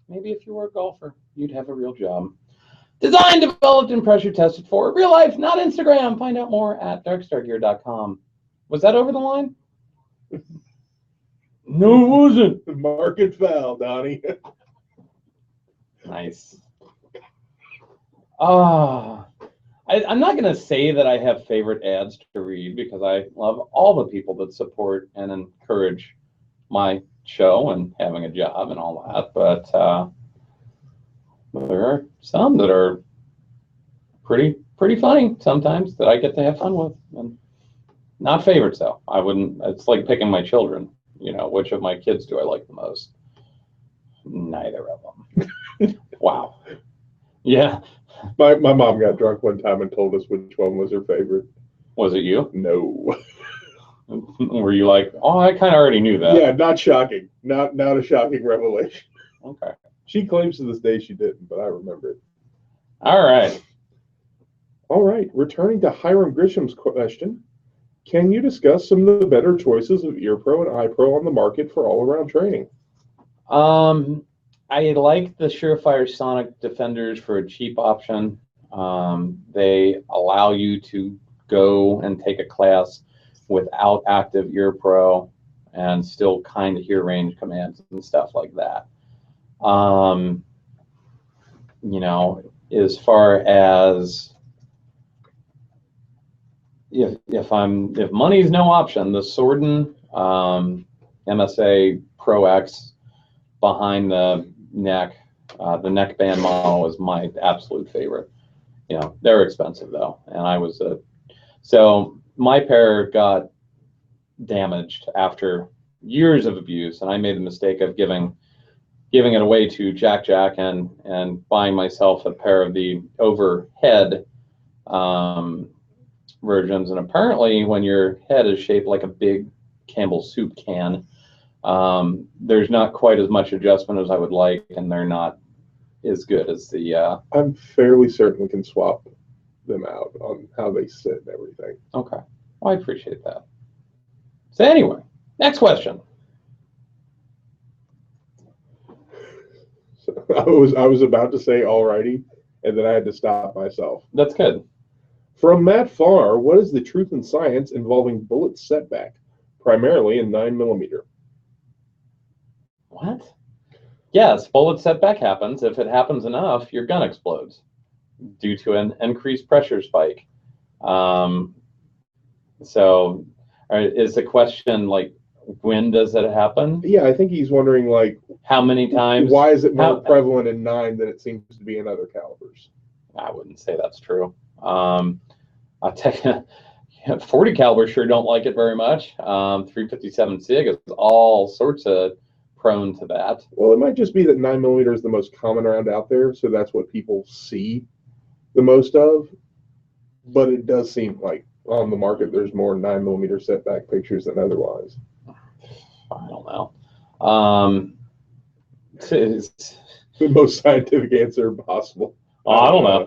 Maybe if you were a golfer, you'd have a real job. Designed, developed, and pressure tested for real life, not Instagram. Find out more at darkstargear.com. Was that over the line? No, it wasn't. Market foul, Donnie. Nice. I'm not going to say that I have favorite ads to read because I love all the people that support and encourage my show and having a job and all that. But there are some that are pretty funny sometimes that I get to have fun with. And not favorites, though. I wouldn't. It's like picking my children. You know, which of my kids do I like the most? Neither of them. Wow. Yeah. My mom got drunk one time and told us which one was her favorite. Was it you? No. Were you like, oh, I kind of already knew that? Yeah, not shocking. Not a shocking revelation. Okay. She claims to this day she didn't, but I remember it. All right. All right. Returning to Hiram Grisham's question. Can you discuss some of the better choices of EarPro and iPro on the market for all-around training? I like the Surefire Sonic Defenders for a cheap option. They allow you to go and take a class without active EarPro and still kind of hear range commands and stuff like that. You know, as far as if money's no option, the Sorden MSA Pro X behind the neckband model is my absolute favorite. You know, they're expensive though, and so my pair got damaged after years of abuse, and I made the mistake of giving it away to Jack and buying myself a pair of the overhead versions. And apparently when your head is shaped like a big Campbell's soup can, there's not quite as much adjustment as I would like, and they're not as good as the I'm fairly certain we can swap them out on how they sit and everything. Okay. Well, I appreciate that. So anyway, next question. So I was about to say alrighty, and then I had to stop myself. That's good. From Matt Farr, what is the truth in science involving bullet setback, primarily in 9mm? What? Yes, bullet setback happens. If it happens enough, your gun explodes due to an increased pressure spike. So is the question like, when does it happen? Yeah, I think he's wondering like how many times? Why is it more prevalent in 9 than it seems to be in other calibers? I wouldn't say that's true. I'll tell you, 40 caliber sure don't like it very much. 357 SIG is all sorts of prone to that. Well, it might just be that 9mm is the most common round out there, so that's what people see the most of. But it does seem like on the market there's more 9mm setback pictures than otherwise. I don't know. It's the most scientific answer possible. I don't know.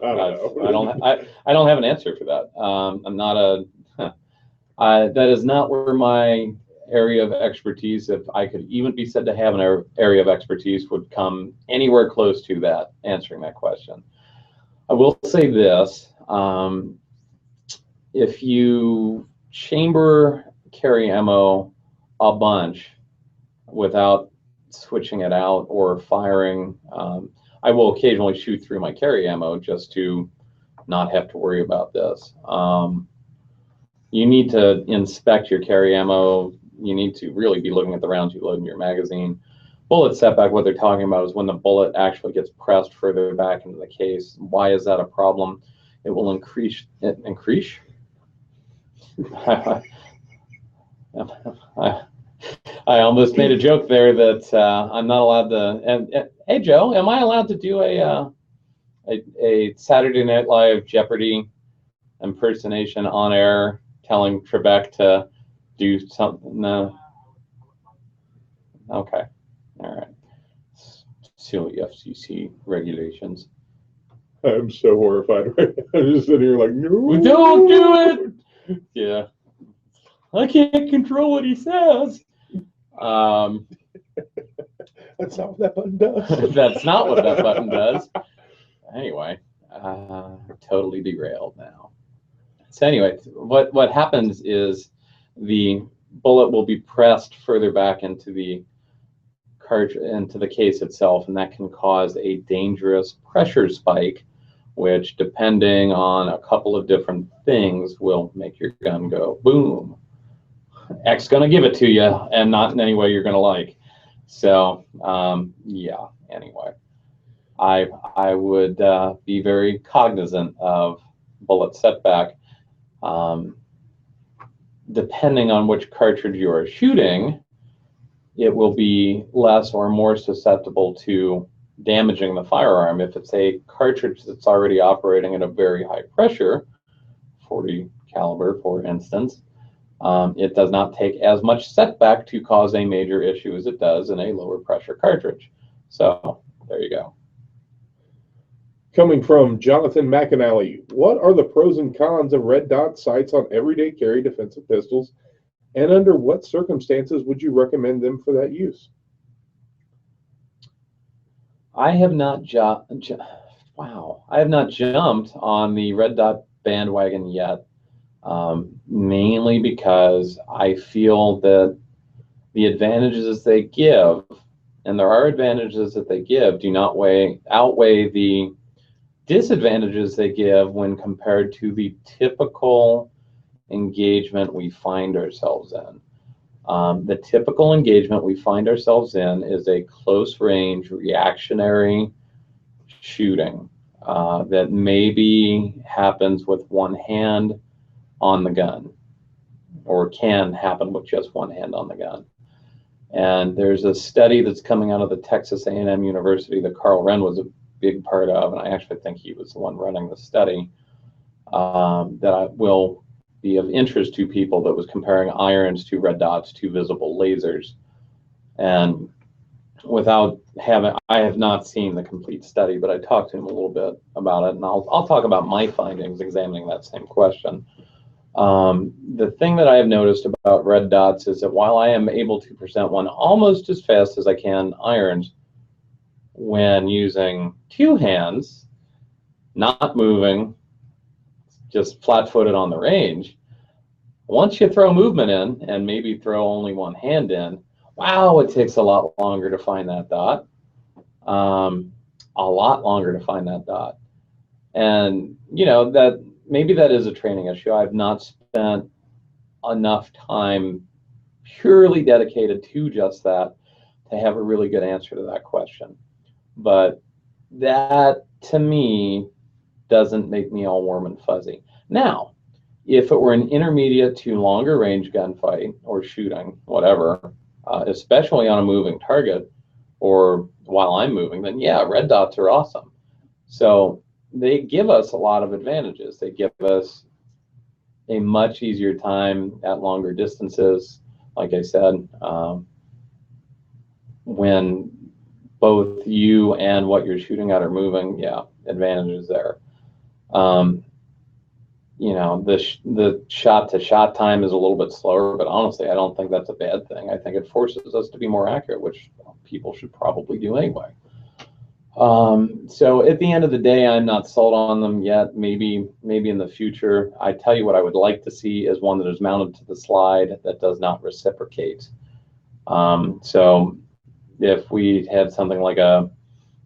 I don't have an answer for that. I'm not that is not where my area of expertise, if I could even be said to have an area of expertise, would come anywhere close to that, answering that question. I will say this, if you chamber carry ammo a bunch without switching it out or firing, I will occasionally shoot through my carry ammo just to not have to worry about this. You need to inspect your carry ammo. You need to really be looking at the rounds you load in your magazine. bullet setback, what they're talking about is when the bullet actually gets pressed further back into the case. Why is that a problem? It will increase. I almost made a joke there that I'm not allowed to. And hey, Joe, am I allowed to do a Saturday Night Live Jeopardy impersonation on air, telling Trebek to do something? No. Okay. All right. Silly FCC regulations. I'm so horrified right now. I'm just sitting here like, no. Don't do it. Yeah. I can't control what he says. That's not what that button does. That's not what that button does. Anyway, totally derailed now. So anyway, what happens is the bullet will be pressed further back into the case itself, and that can cause a dangerous pressure spike, which, depending on a couple of different things, will make your gun go boom. X gonna give it to you, and not in any way you're gonna like. So yeah. Anyway, I would be very cognizant of bullet setback. Depending on which cartridge you are shooting, it will be less or more susceptible to damaging the firearm. If it's a cartridge that's already operating at a very high pressure, 40 caliber, for instance, it does not take as much setback to cause a major issue as it does in a lower pressure cartridge. So there you go. Coming from Jonathan McAnally, what are the pros and cons of red dot sights on everyday carry defensive pistols, and under what circumstances would you recommend them for that use? I have not I have not jumped on the red dot bandwagon yet, mainly because I feel that the advantages they give, and there are advantages that they give, do not outweigh the disadvantages they give when compared to the typical engagement we find ourselves in. The typical engagement we find ourselves in is a close range reactionary shooting that maybe happens with one hand on the gun, or can happen with just one hand on the gun. And there's a study that's coming out of the Texas A&M University that Carl Wren was a big part of, and I actually think he was the one running the study, that will be of interest to people, that was comparing irons to red dots to visible lasers. And I have not seen the complete study, but I talked to him a little bit about it, and I'll talk about my findings examining that same question. The thing that I have noticed about red dots is that while I am able to present one almost as fast as I can irons when using two hands, not moving, just flat-footed on the range, once you throw movement in, and maybe throw only one hand in, wow, it takes a lot longer to find that dot. A lot longer to find that dot. And, you know, that maybe that is a training issue. I've not spent enough time purely dedicated to just that to have a really good answer to that question. But that, to me, doesn't make me all warm and fuzzy. Now, if it were an intermediate to longer range gunfight or shooting, whatever, especially on a moving target or while I'm moving, then yeah, red dots are awesome. So they give us a lot of advantages. They give us a much easier time at longer distances. Like I said, when both you and what you're shooting at are moving, yeah, advantages there. You know, the shot-to-shot time is a little bit slower, but honestly, I don't think that's a bad thing. I think it forces us to be more accurate, which people should probably do anyway. So at the end of the day, I'm not sold on them yet. Maybe in the future. I tell you what I would like to see is one that is mounted to the slide that does not reciprocate. So if we had something like a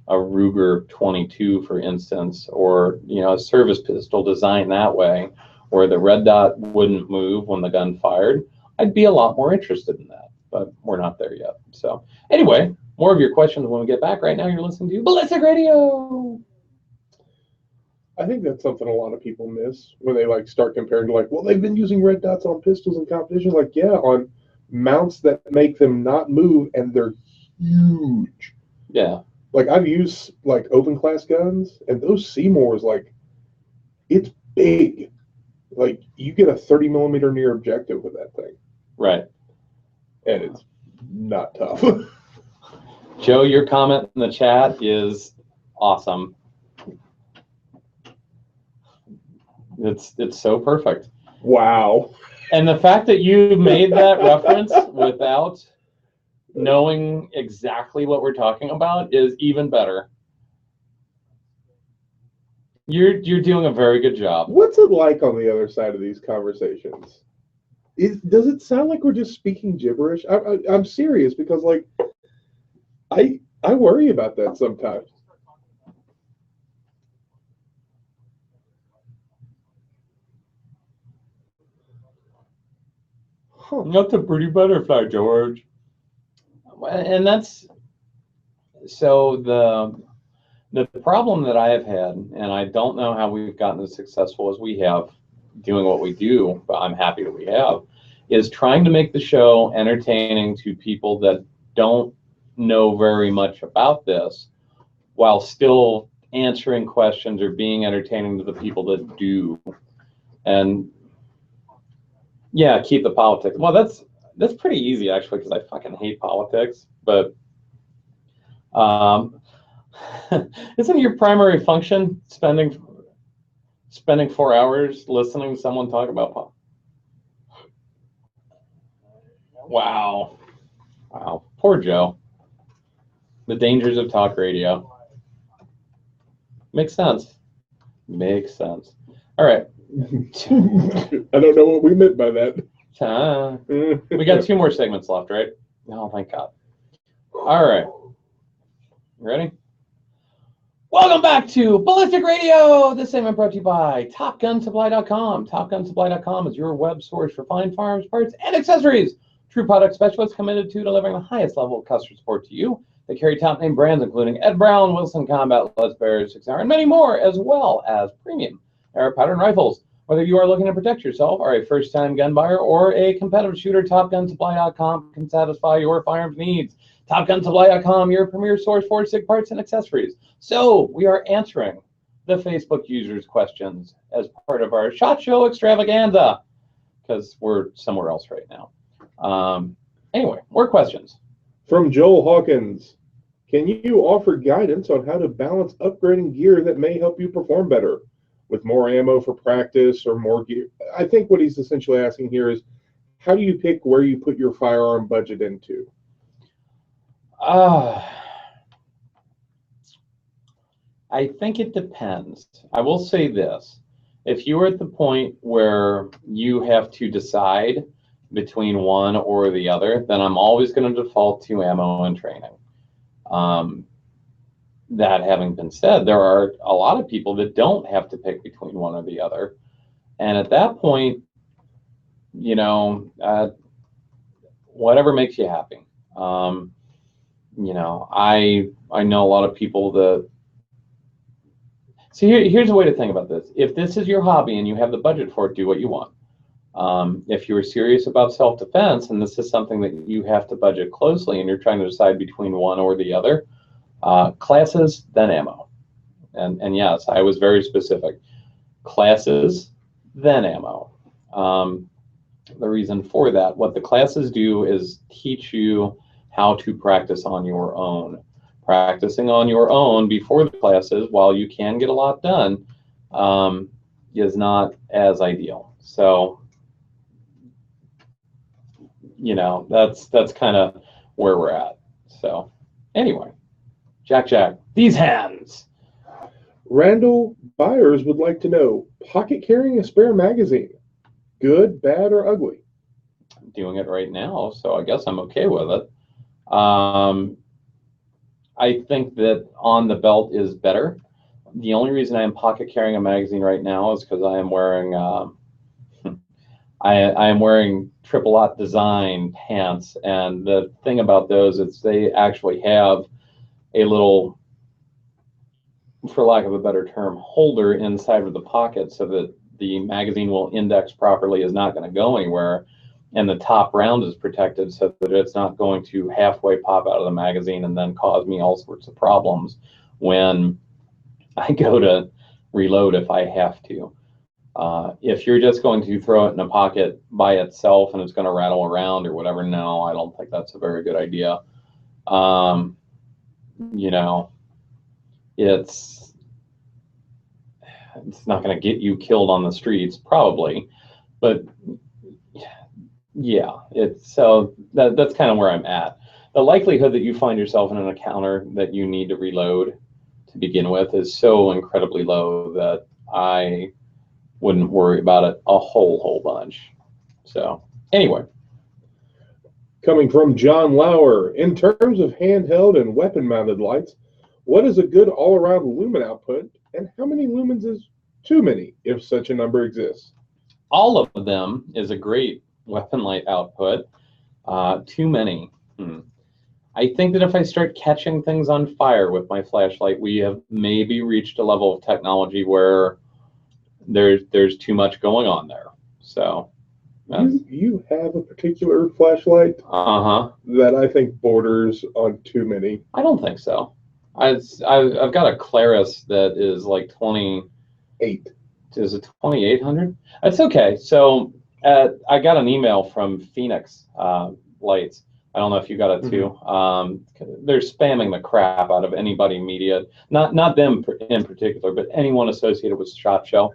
Ruger 22, for instance, or, you know, a service pistol designed that way, where the red dot wouldn't move when the gun fired, I'd be a lot more interested in that. But we're not there yet. So anyway, more of your questions when we get back. Right now, you're listening to Ballistic Radio. I think that's something a lot of people miss when they like start comparing to like, well, they've been using red dots on pistols in competition. Like, yeah, on mounts that make them not move, and they're huge. Yeah. Like I've used like open class guns, and those Seymours, like, it's big. Like you get a 30 millimeter near objective with that thing. Right. And it's not tough. Joe, your comment in the chat is awesome. It's so perfect. Wow. And the fact that you made that reference without knowing exactly what we're talking about is even better. You're doing a very good job. What's it like on the other side of these conversations? Does it sound like we're just speaking gibberish? I'm serious, because like I worry about that sometimes. Huh. That's a pretty butterfly, George. And that's so the problem that I have had, and I don't know how we've gotten as successful as we have doing what we do, but I'm happy that we have, is trying to make the show entertaining to people that don't know very much about this, while still answering questions or being entertaining to the people that do. And yeah, keep the politics. Well, that's pretty easy actually, because I fucking hate politics. But isn't your primary function spending 4 hours listening to someone talk about politics? Wow, poor Joe. The dangers of talk radio. Makes sense. All right. I don't know what we meant by that. We got 2 more segments left, right? Oh, thank God. All right. Ready? Welcome back to Ballistic Radio. This segment brought to you by TopGunSupply.com. TopGunSupply.com is your web source for fine firearms parts and accessories. True product specialists committed to delivering the highest level of customer support to you. They carry top name brands including Ed Brown, Wilson Combat, Les Bear, 6 Hour, and many more, as well as premium air pattern rifles. Whether you are looking to protect yourself, are a first-time gun buyer, or a competitive shooter, TopGunSupply.com can satisfy your firearms needs. TopGunSupply.com, your premier source for SIG parts and accessories. So we are answering the Facebook users' questions as part of our SHOT Show Extravaganza, because we're somewhere else right now. Anyway, more questions. From Joel Hawkins. Can you offer guidance on how to balance upgrading gear that may help you perform better with more ammo for practice or more gear? I think what he's essentially asking here is, how do you pick where you put your firearm budget into? I think it depends. I will say this. If you are at the point where you have to decide between one or the other, then I'm always going to default to ammo and training. That having been said, there are a lot of people that don't have to pick between one or the other. And at that point, you know, whatever makes you happy. You know, I know a lot of people that, see, here's a way to think about this. If this is your hobby and you have the budget for it, do what you want. If you're serious about self-defense and this is something that you have to budget closely and you're trying to decide between one or the other, classes, then ammo. And yes, I was very specific. Classes, then ammo. The reason for that, what the classes do is teach you how to practice on your own. Practicing on your own before the classes, while you can get a lot done, is not as ideal. So, you know, that's kind of where we're at. So, anyway, Jack, these hands. Randall Byers would like to know, pocket carrying a spare magazine, good, bad, or ugly? I'm doing it right now, so I guess I'm okay with it. I think that on the belt is better. The only reason I am pocket carrying a magazine right now is because I am wearing I am wearing triple aught design pants, and the thing about those is they actually have a little, for lack of a better term, holder inside of the pocket so that the magazine will index properly, is not going to go anywhere, and the top round is protected so that it's not going to halfway pop out of the magazine and then cause me all sorts of problems when I go to reload if I have to. If you're just going to throw it in a pocket by itself and it's going to rattle around or whatever, no, I don't think that's a very good idea. You know, it's not going to get you killed on the streets, probably, but yeah, so that's kind of where I'm at. The likelihood that you find yourself in an encounter that you need to reload to begin with is so incredibly low that I wouldn't worry about it a whole bunch. So anyway. Coming from John Lauer, in terms of handheld and weapon-mounted lights, what is a good all-around lumen output, and how many lumens is too many, if such a number exists? All of them is a great weapon light output. Too many. I think that if I start catching things on fire with my flashlight, we have maybe reached a level of technology where there's too much going on there. So you have a particular flashlight that I think borders on too many. I don't think so. I've got a Claris that is like 28. Is it 2800? That's okay. So I got an email from Phoenix Lights. I don't know if you got it too. They're spamming the crap out of anybody media, not them in particular, but anyone associated with SHOT Show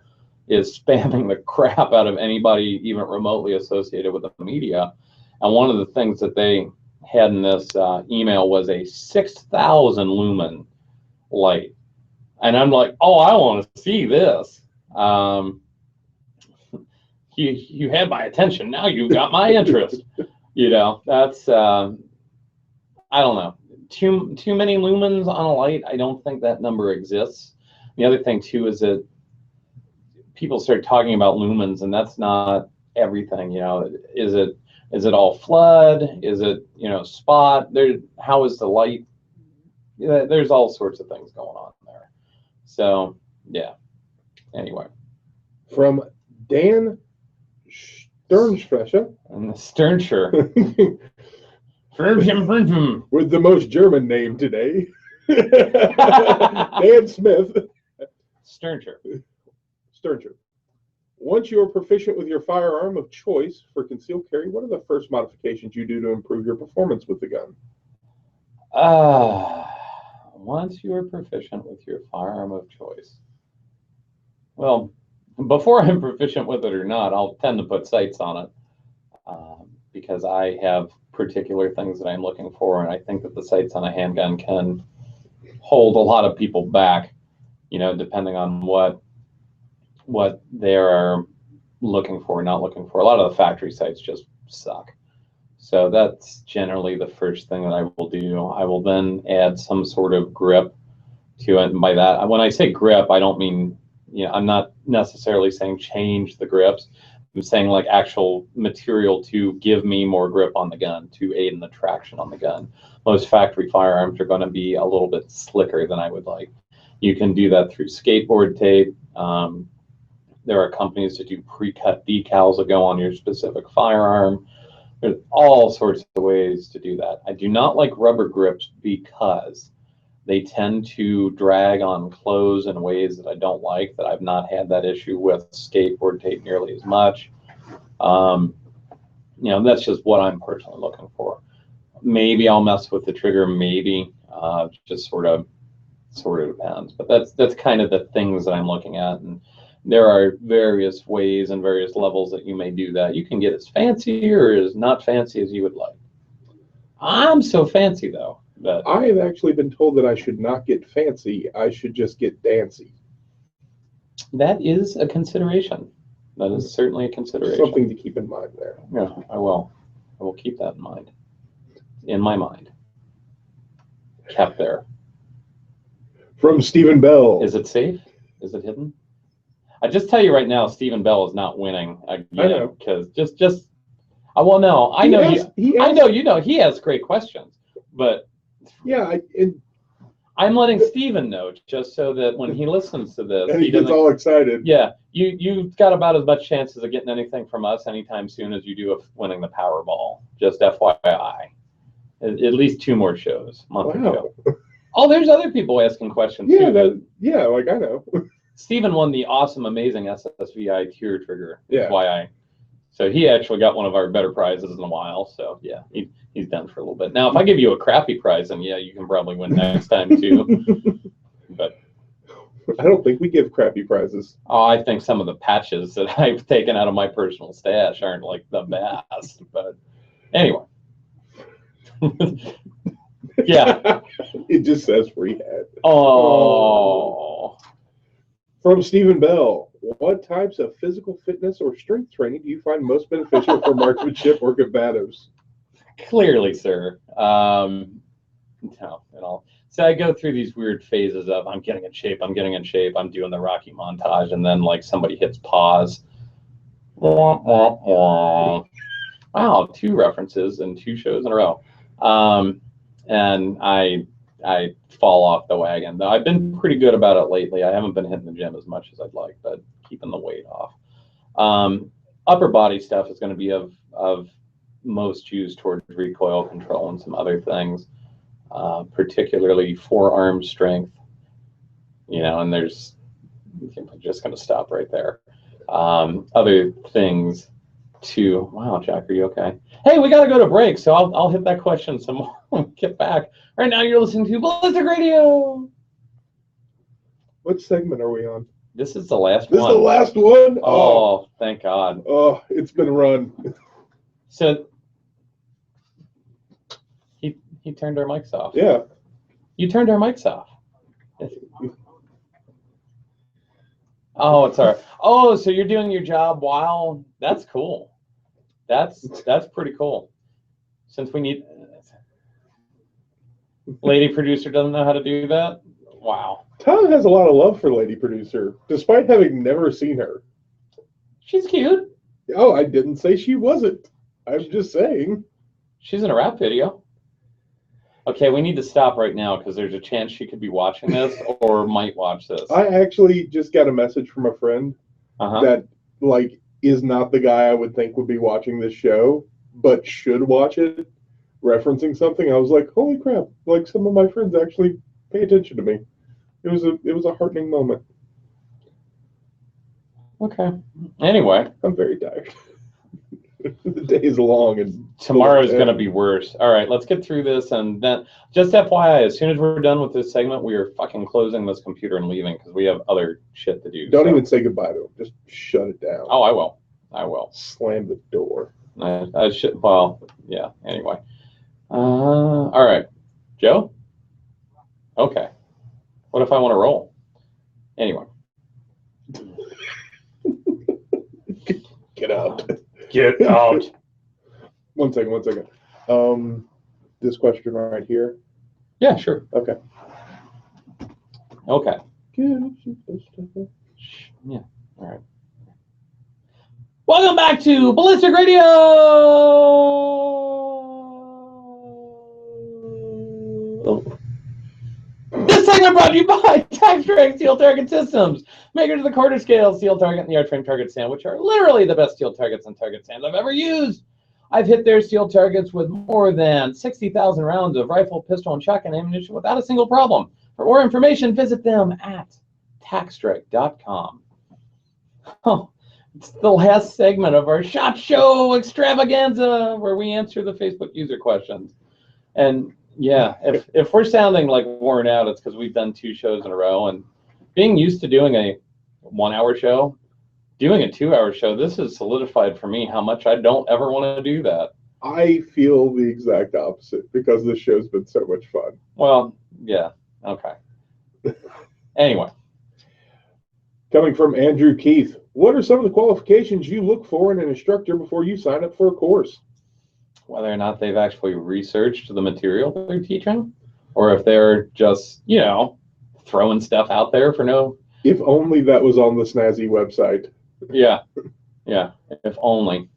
is spamming the crap out of anybody even remotely associated with the media. And one of the things that they had in this email was a 6,000 lumen light. And I'm like, oh, I want to see this. You had my attention. Now you've got my interest. You know, that's, I don't know. Too many lumens on a light. I don't think that number exists. The other thing, too, is that people start talking about lumens, and that's not everything. You know, is it all flood? Is it, you know, spot? How is the light? There's all sorts of things going on there. So, yeah. Anyway. From Dan Sternstresser. And the Sterncher. With the most German name today. Dan Smith. Sterncher. Once you are proficient with your firearm of choice for concealed carry, what are the first modifications you do to improve your performance with the gun? Once you are proficient with your firearm of choice. Well, before I'm proficient with it or not, I'll tend to put sights on it because I have particular things that I'm looking for, and I think that the sights on a handgun can hold a lot of people back, you know, depending on what they're looking for, not looking for. A lot of the factory sights just suck. So that's generally the first thing that I will do. I will then add some sort of grip to it. And by that, when I say grip, I don't mean, you know, I'm not necessarily saying change the grips. I'm saying like actual material to give me more grip on the gun, to aid in the traction on the gun. Most factory firearms are going to be a little bit slicker than I would like. You can do that through skateboard tape. There are companies that do pre-cut decals that go on your specific firearm. There's all sorts of ways to do that. I do not like rubber grips because they tend to drag on clothes in ways that I don't like, that I've not had that issue with skateboard tape nearly as much. You know, that's just what I'm personally looking for. Maybe I'll mess with the trigger, maybe, just sort of depends. But that's kind of the things that I'm looking at. And there are various ways and various levels that you may do that. You can get as fancy or as not fancy as you would like. I'm so fancy, though. That I have actually been told that I should not get fancy. I should just get dancy. that is a consideration. That is certainly a consideration. Something to keep in mind there. Yeah, I will. I will keep that in mind. In my mind. Kept there. From Stephen Bell. Is it safe? Is it hidden? I just tell you right now, Stephen Bell is not winning again, because just Well, no, I He know asked- he I asked- know you know he has great questions, but Yeah, I'm letting Steven know just so that when he listens to this, and he gets doesn't. all excited. Yeah, you've got about as much chances of getting anything from us anytime soon as you do of winning the Powerball. Just FYI, at least 2 more shows, month or Wow. 2. Oh, there's other people asking questions Yeah, too. like I know. Steven won the awesome, amazing SSVI tier trigger. Yeah. FYI. So he actually got one of our better prizes in a while. So yeah, he's done for a little bit. Now, if I give you a crappy prize, then yeah, you can probably win next time too. But I don't think we give crappy prizes. I think some of the patches that I've taken out of my personal stash aren't like the best. But anyway. Yeah. It just says free hat. Oh. From Stephen Bell, what types of physical fitness or strength training do you find most beneficial for marksmanship or combatives? Clearly, sir. No, at all. So I go through these weird phases of I'm getting in shape, I'm doing the Rocky montage, and then like somebody hits pause. Wow, 2 references in 2 shows in a row. And I fall off the wagon. Though I've been pretty good about it lately. I haven't been hitting the gym as much as I'd like, but keeping the weight off. Upper body stuff is going to be of most use towards recoil control and some other things, particularly forearm strength. And I'm just going to stop right there. Other things too. Wow, Jack, are you okay? Hey, we got to go to break, so I'll hit that question some more when we get back. Right now, you're listening to Ballistic Radio. What segment are we on? This is the last This one. is the last one? Oh, thank God. Oh, it's been run. So he turned our mics off. Yeah. You turned our mics off. Oh, it's all right. Oh, so you're doing your job while? That's cool. That's pretty cool. Since we need lady producer doesn't know how to do that. Wow. Tom has a lot of love for Lady Producer, despite having never seen her. She's cute. Oh, I didn't say she wasn't. I'm just saying. She's in a rap video. Okay, we need to stop right now because there's a chance she could be watching this or might watch this. I actually just got a message from a friend that is not the guy I would think would be watching this show, but should watch it, referencing something. I was like, holy crap, like some of my friends actually pay attention to me. It was a heartening moment. Okay. Anyway. I'm very tired. The day is long and tomorrow's going to be worse. All right, let's get through this. And then, just FYI, as soon as we're done with this segment, we are fucking closing this computer and leaving because we have other shit to do. Don't even say goodbye to him. Just shut it down. Oh, I will. Slam the door. I should. Well, yeah. Anyway. All right, Joe. Okay. What if I want to roll? Anyway. Get out. Get out. One second. This question right here. Yeah, sure. Okay. Okay. Yeah. Yeah. All right. Welcome back to Ballistic Radio. This segment brought to you by Tax-Direct Steel Target Systems, makers of the quarter scale steel target and the art frame target stand, which are literally the best steel targets and target stands I've ever used. I've hit their steel targets with more than 60,000 rounds of rifle, pistol, and shotgun ammunition without a single problem. For more information, visit them at taxdirect.com. Oh, it's the last segment of our SHOT Show Extravaganza, where we answer the Facebook user questions. And yeah, if we're sounding like worn out, it's because we've done 2 shows in a row. And being used to doing a 1-hour show, doing a 2-hour show, this has solidified for me how much I don't ever want to do that. I feel the exact opposite because this show's been so much fun. Well, yeah, okay. Anyway. Coming from Andrew Keith, what are some of the qualifications you look for in an instructor before you sign up for a course? Whether or not they've actually researched the material they're teaching, or if they're just, throwing stuff out there for no... If only that was on the snazzy website. Yeah, if only.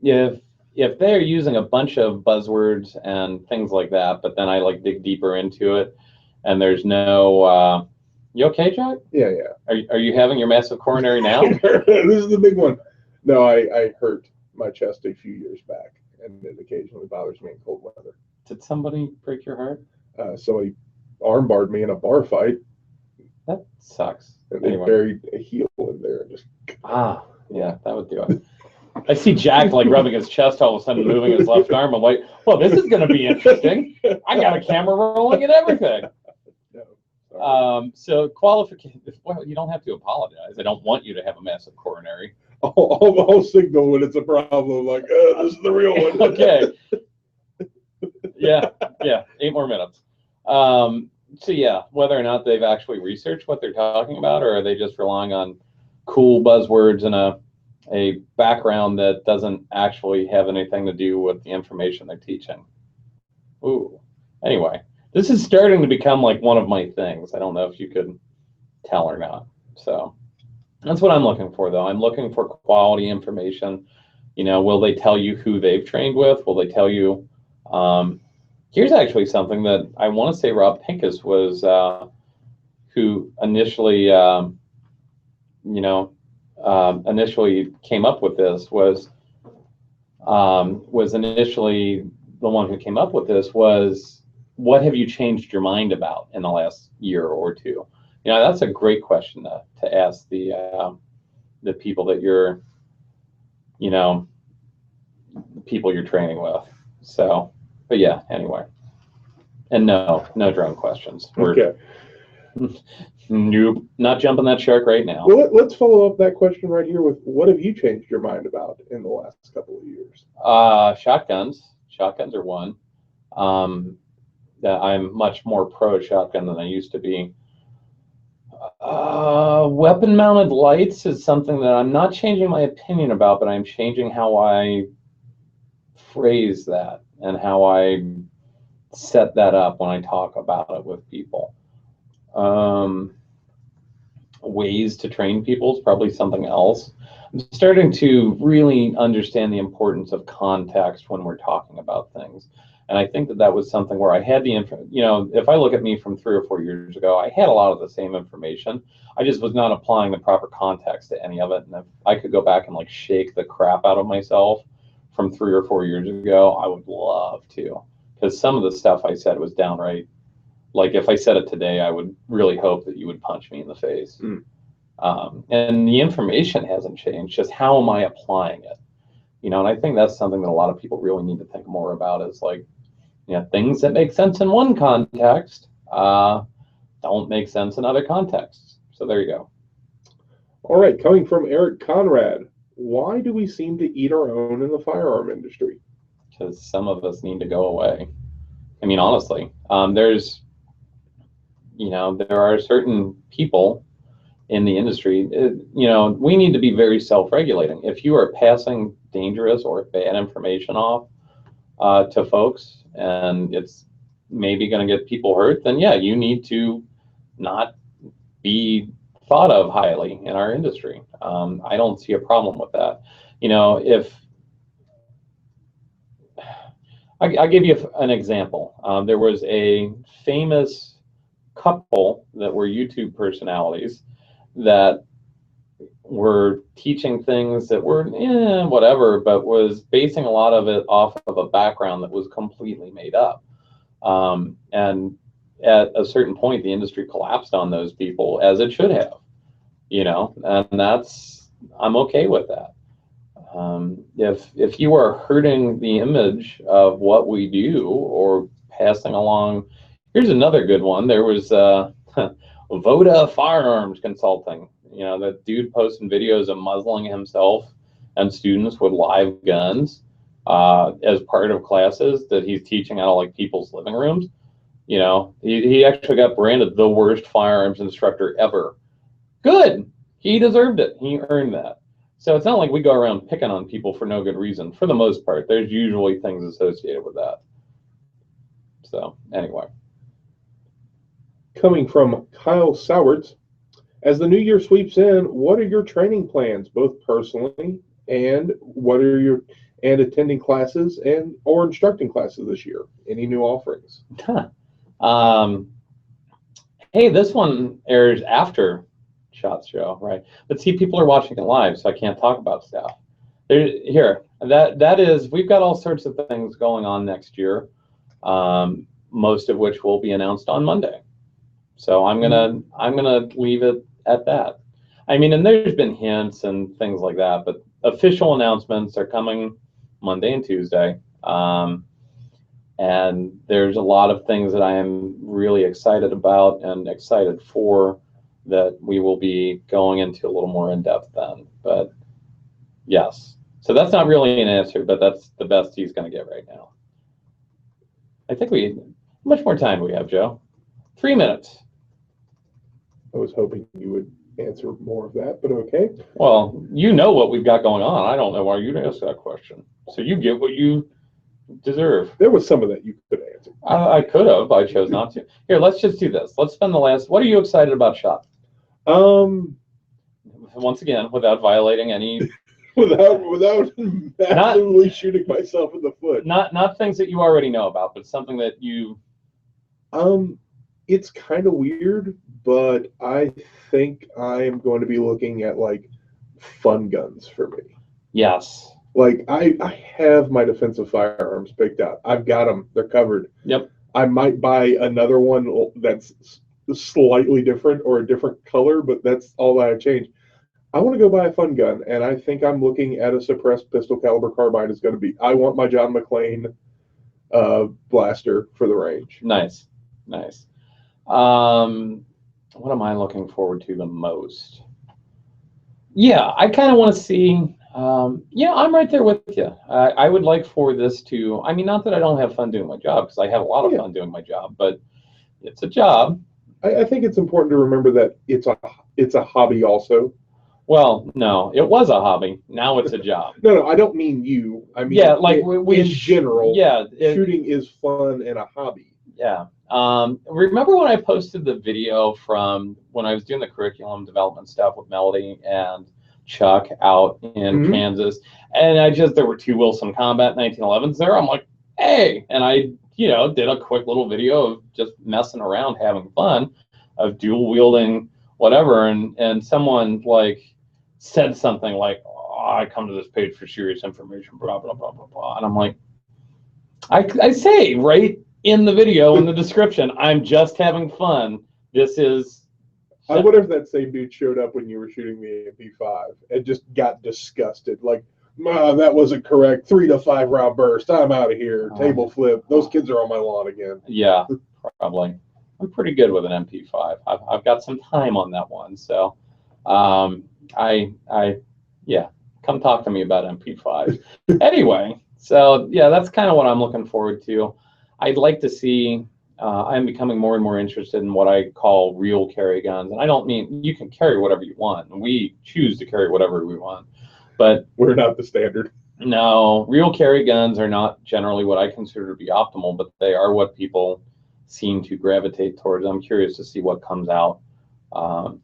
if they're using a bunch of buzzwords and things like that, but then I like dig deeper into it, and there's no, you okay, Jack? Yeah, yeah. Are you having your massive coronary now? This is the big one. No, I hurt my chest a few years back, and it occasionally bothers me in cold weather. Did somebody break your heart? Somebody armbarred me in a bar fight, That sucks. and they Anyway. buried a heel in there. And just Yeah, that would do it. I see Jack like rubbing his chest all of a sudden, moving his left arm. I'm like, well, this is going to be interesting. I got a camera rolling and everything. no, So qualification. Well, you don't have to apologize. I don't want you to have a massive coronary. I'll signal when it's a problem. Like, this is the real one. Okay. Yeah. 8 more minutes. So yeah, whether or not they've actually researched what they're talking about, or are they just relying on cool buzzwords and a background that doesn't actually have anything to do with the information they're teaching. Ooh. Anyway, this is starting to become like one of my things. I don't know if you could tell or not. So that's what I'm looking for, though. I'm looking for quality information. Will they tell you who they've trained with? Will they tell you? Here's actually something that I want to say Rob Pincus was who initially, initially came up with this was initially the one who came up with this was, what have you changed your mind about in the last year or two? That's a great question to ask the people that you're, the people you're training with. So, but yeah, anyway. And no drone questions. Okay. Nope, not jumping that shark right now. Well, let's follow up that question right here with, what have you changed your mind about in the last couple of years? Shotguns. Shotguns are one. That I'm much more pro shotgun than I used to be. Weapon-mounted lights is something that I'm not changing my opinion about, but I'm changing how I phrase that and how I set that up when I talk about it with people. Ways to train people is probably something else. I'm starting to really understand the importance of context when we're talking about things. And I think that was something where I had the info, if I look at me from 3 or 4 years ago, I had a lot of the same information. I just was not applying the proper context to any of it. And if I could go back and like shake the crap out of myself from 3 or 4 years ago, I would love to. Because some of the stuff I said was downright, like if I said it today, I would really hope that you would punch me in the face. And the information hasn't changed, just how am I applying it? And I think that's something that a lot of people really need to think more about, is like, things that make sense in one context don't make sense in other contexts. So there you go. All right, coming from Eric Conrad, why do we seem to eat our own in the firearm industry? Because some of us need to go away. I mean, honestly, there's, there are certain people in the industry, we need to be very self-regulating. If you are passing dangerous or bad information off to folks, and it's maybe going to get people hurt, then yeah, you need to not be thought of highly in our industry. I don't see a problem with that. If I give you an example, there was a famous couple that were YouTube personalities that were teaching things that were whatever, but was basing a lot of it off of a background that was completely made up. And at a certain point, the industry collapsed on those people, as it should have, and I'm okay with that. If you are hurting the image of what we do or passing along, here's another good one. There was Voda Firearms Consulting. The dude posting videos of muzzling himself and students with live guns as part of classes that he's teaching out of like people's living rooms. He actually got branded the worst firearms instructor ever. Good. He deserved it. He earned that. So it's not like we go around picking on people for no good reason. For the most part, there's usually things associated with that. So anyway. Coming from Kyle Sowards, as the new year sweeps in, what are your training plans, both personally and and attending classes or instructing classes this year. Any new offerings? Hey, this one airs after SHOT Show, right? But see, people are watching it live, so I can't talk about stuff. That is, we've got all sorts of things going on next year, most of which will be announced on Monday. So I'm gonna leave it at that. I mean, and there's been hints and things like that, but official announcements are coming Monday and Tuesday. And there's a lot of things that I am really excited about and excited for that we will be going into a little more in depth then. But yes, so that's not really an answer, but that's the best he's going to get right now. I think how much more time do we have, Joe? 3 minutes. I was hoping you would answer more of that, but okay. Well, you know what we've got going on. I don't know why you'd ask that question. So you get what you deserve. There was some of that you could answer. I could have. I chose not to. Here, let's just do this. Let's spend the last. What are you excited about, SHOT? Once again, without violating any. without massively shooting myself in the foot. Not things that you already know about, but something that you. It's kind of weird, but I think I'm going to be looking at like fun guns for me. Yes. Like I have my defensive firearms picked out. I've got them. They're covered. Yep. I might buy another one that's slightly different or a different color, but that's all that I changed. I want to go buy a fun gun, and I think I'm looking at a suppressed pistol caliber carbine is going to be. I want my John McClane blaster for the range. Nice. What am I looking forward to the most? Yeah, I kind of want to see. Yeah, I'm right there with you. I would like for this to. I mean, not that I don't have fun doing my job, because I have a lot of fun doing my job, but it's a job. I think it's important to remember that it's a hobby also. Well, no, it was a hobby. Now it's a job. No, I don't mean you. I mean, yeah, like we in general. Yeah, shooting is fun and a hobby. Yeah. Remember when I posted the video from when I was doing the curriculum development stuff with Melody and Chuck out in Kansas, and there were 2 Wilson Combat 1911s there. I'm like, hey, and I did a quick little video of just messing around, having fun, of dual wielding whatever, and someone like said something like, oh, I come to this page for serious information, blah blah blah blah blah, and I'm like, I say right in the video in the description, I'm just having fun. This is. I wonder if that same dude showed up when you were shooting the MP5 and just got disgusted. Like, that wasn't correct. 3 to 5 round burst. I'm out of here. Table flip. Those kids are on my lawn again. Yeah, probably. I'm pretty good with an MP5. I've got some time on that one. So, yeah, come talk to me about MP5. Anyway, so yeah, that's kind of what I'm looking forward to. I'd like to see. I'm becoming more and more interested in what I call real carry guns, and I don't mean you can carry whatever you want. We choose to carry whatever we want, but we're not the standard. No, real carry guns are not generally what I consider to be optimal, but they are what people seem to gravitate towards. I'm curious to see what comes out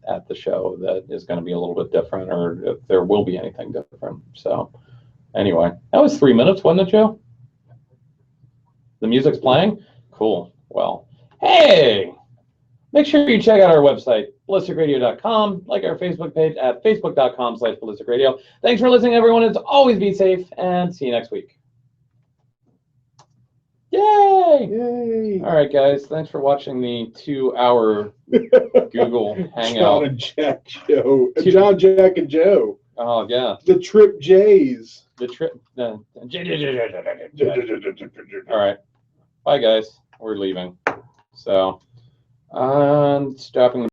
at the show that is going to be a little bit different, or if there will be anything different. So anyway, that was 3 minutes, wasn't it, Joe? The music's playing? Cool. Well, hey, make sure you check out our website, ballisticradio.com, like our Facebook page at facebook.com/ballisticradio. Thanks for listening, everyone. As always, be safe, and see you next week. Yay! Yay! All right, guys. Thanks for watching the 2-hour Google Hangout. John and Jack show. John, Jack, and Joe. Oh, yeah. The Trip J's. The Trip. All right. Bye, guys. We're leaving. So, stopping.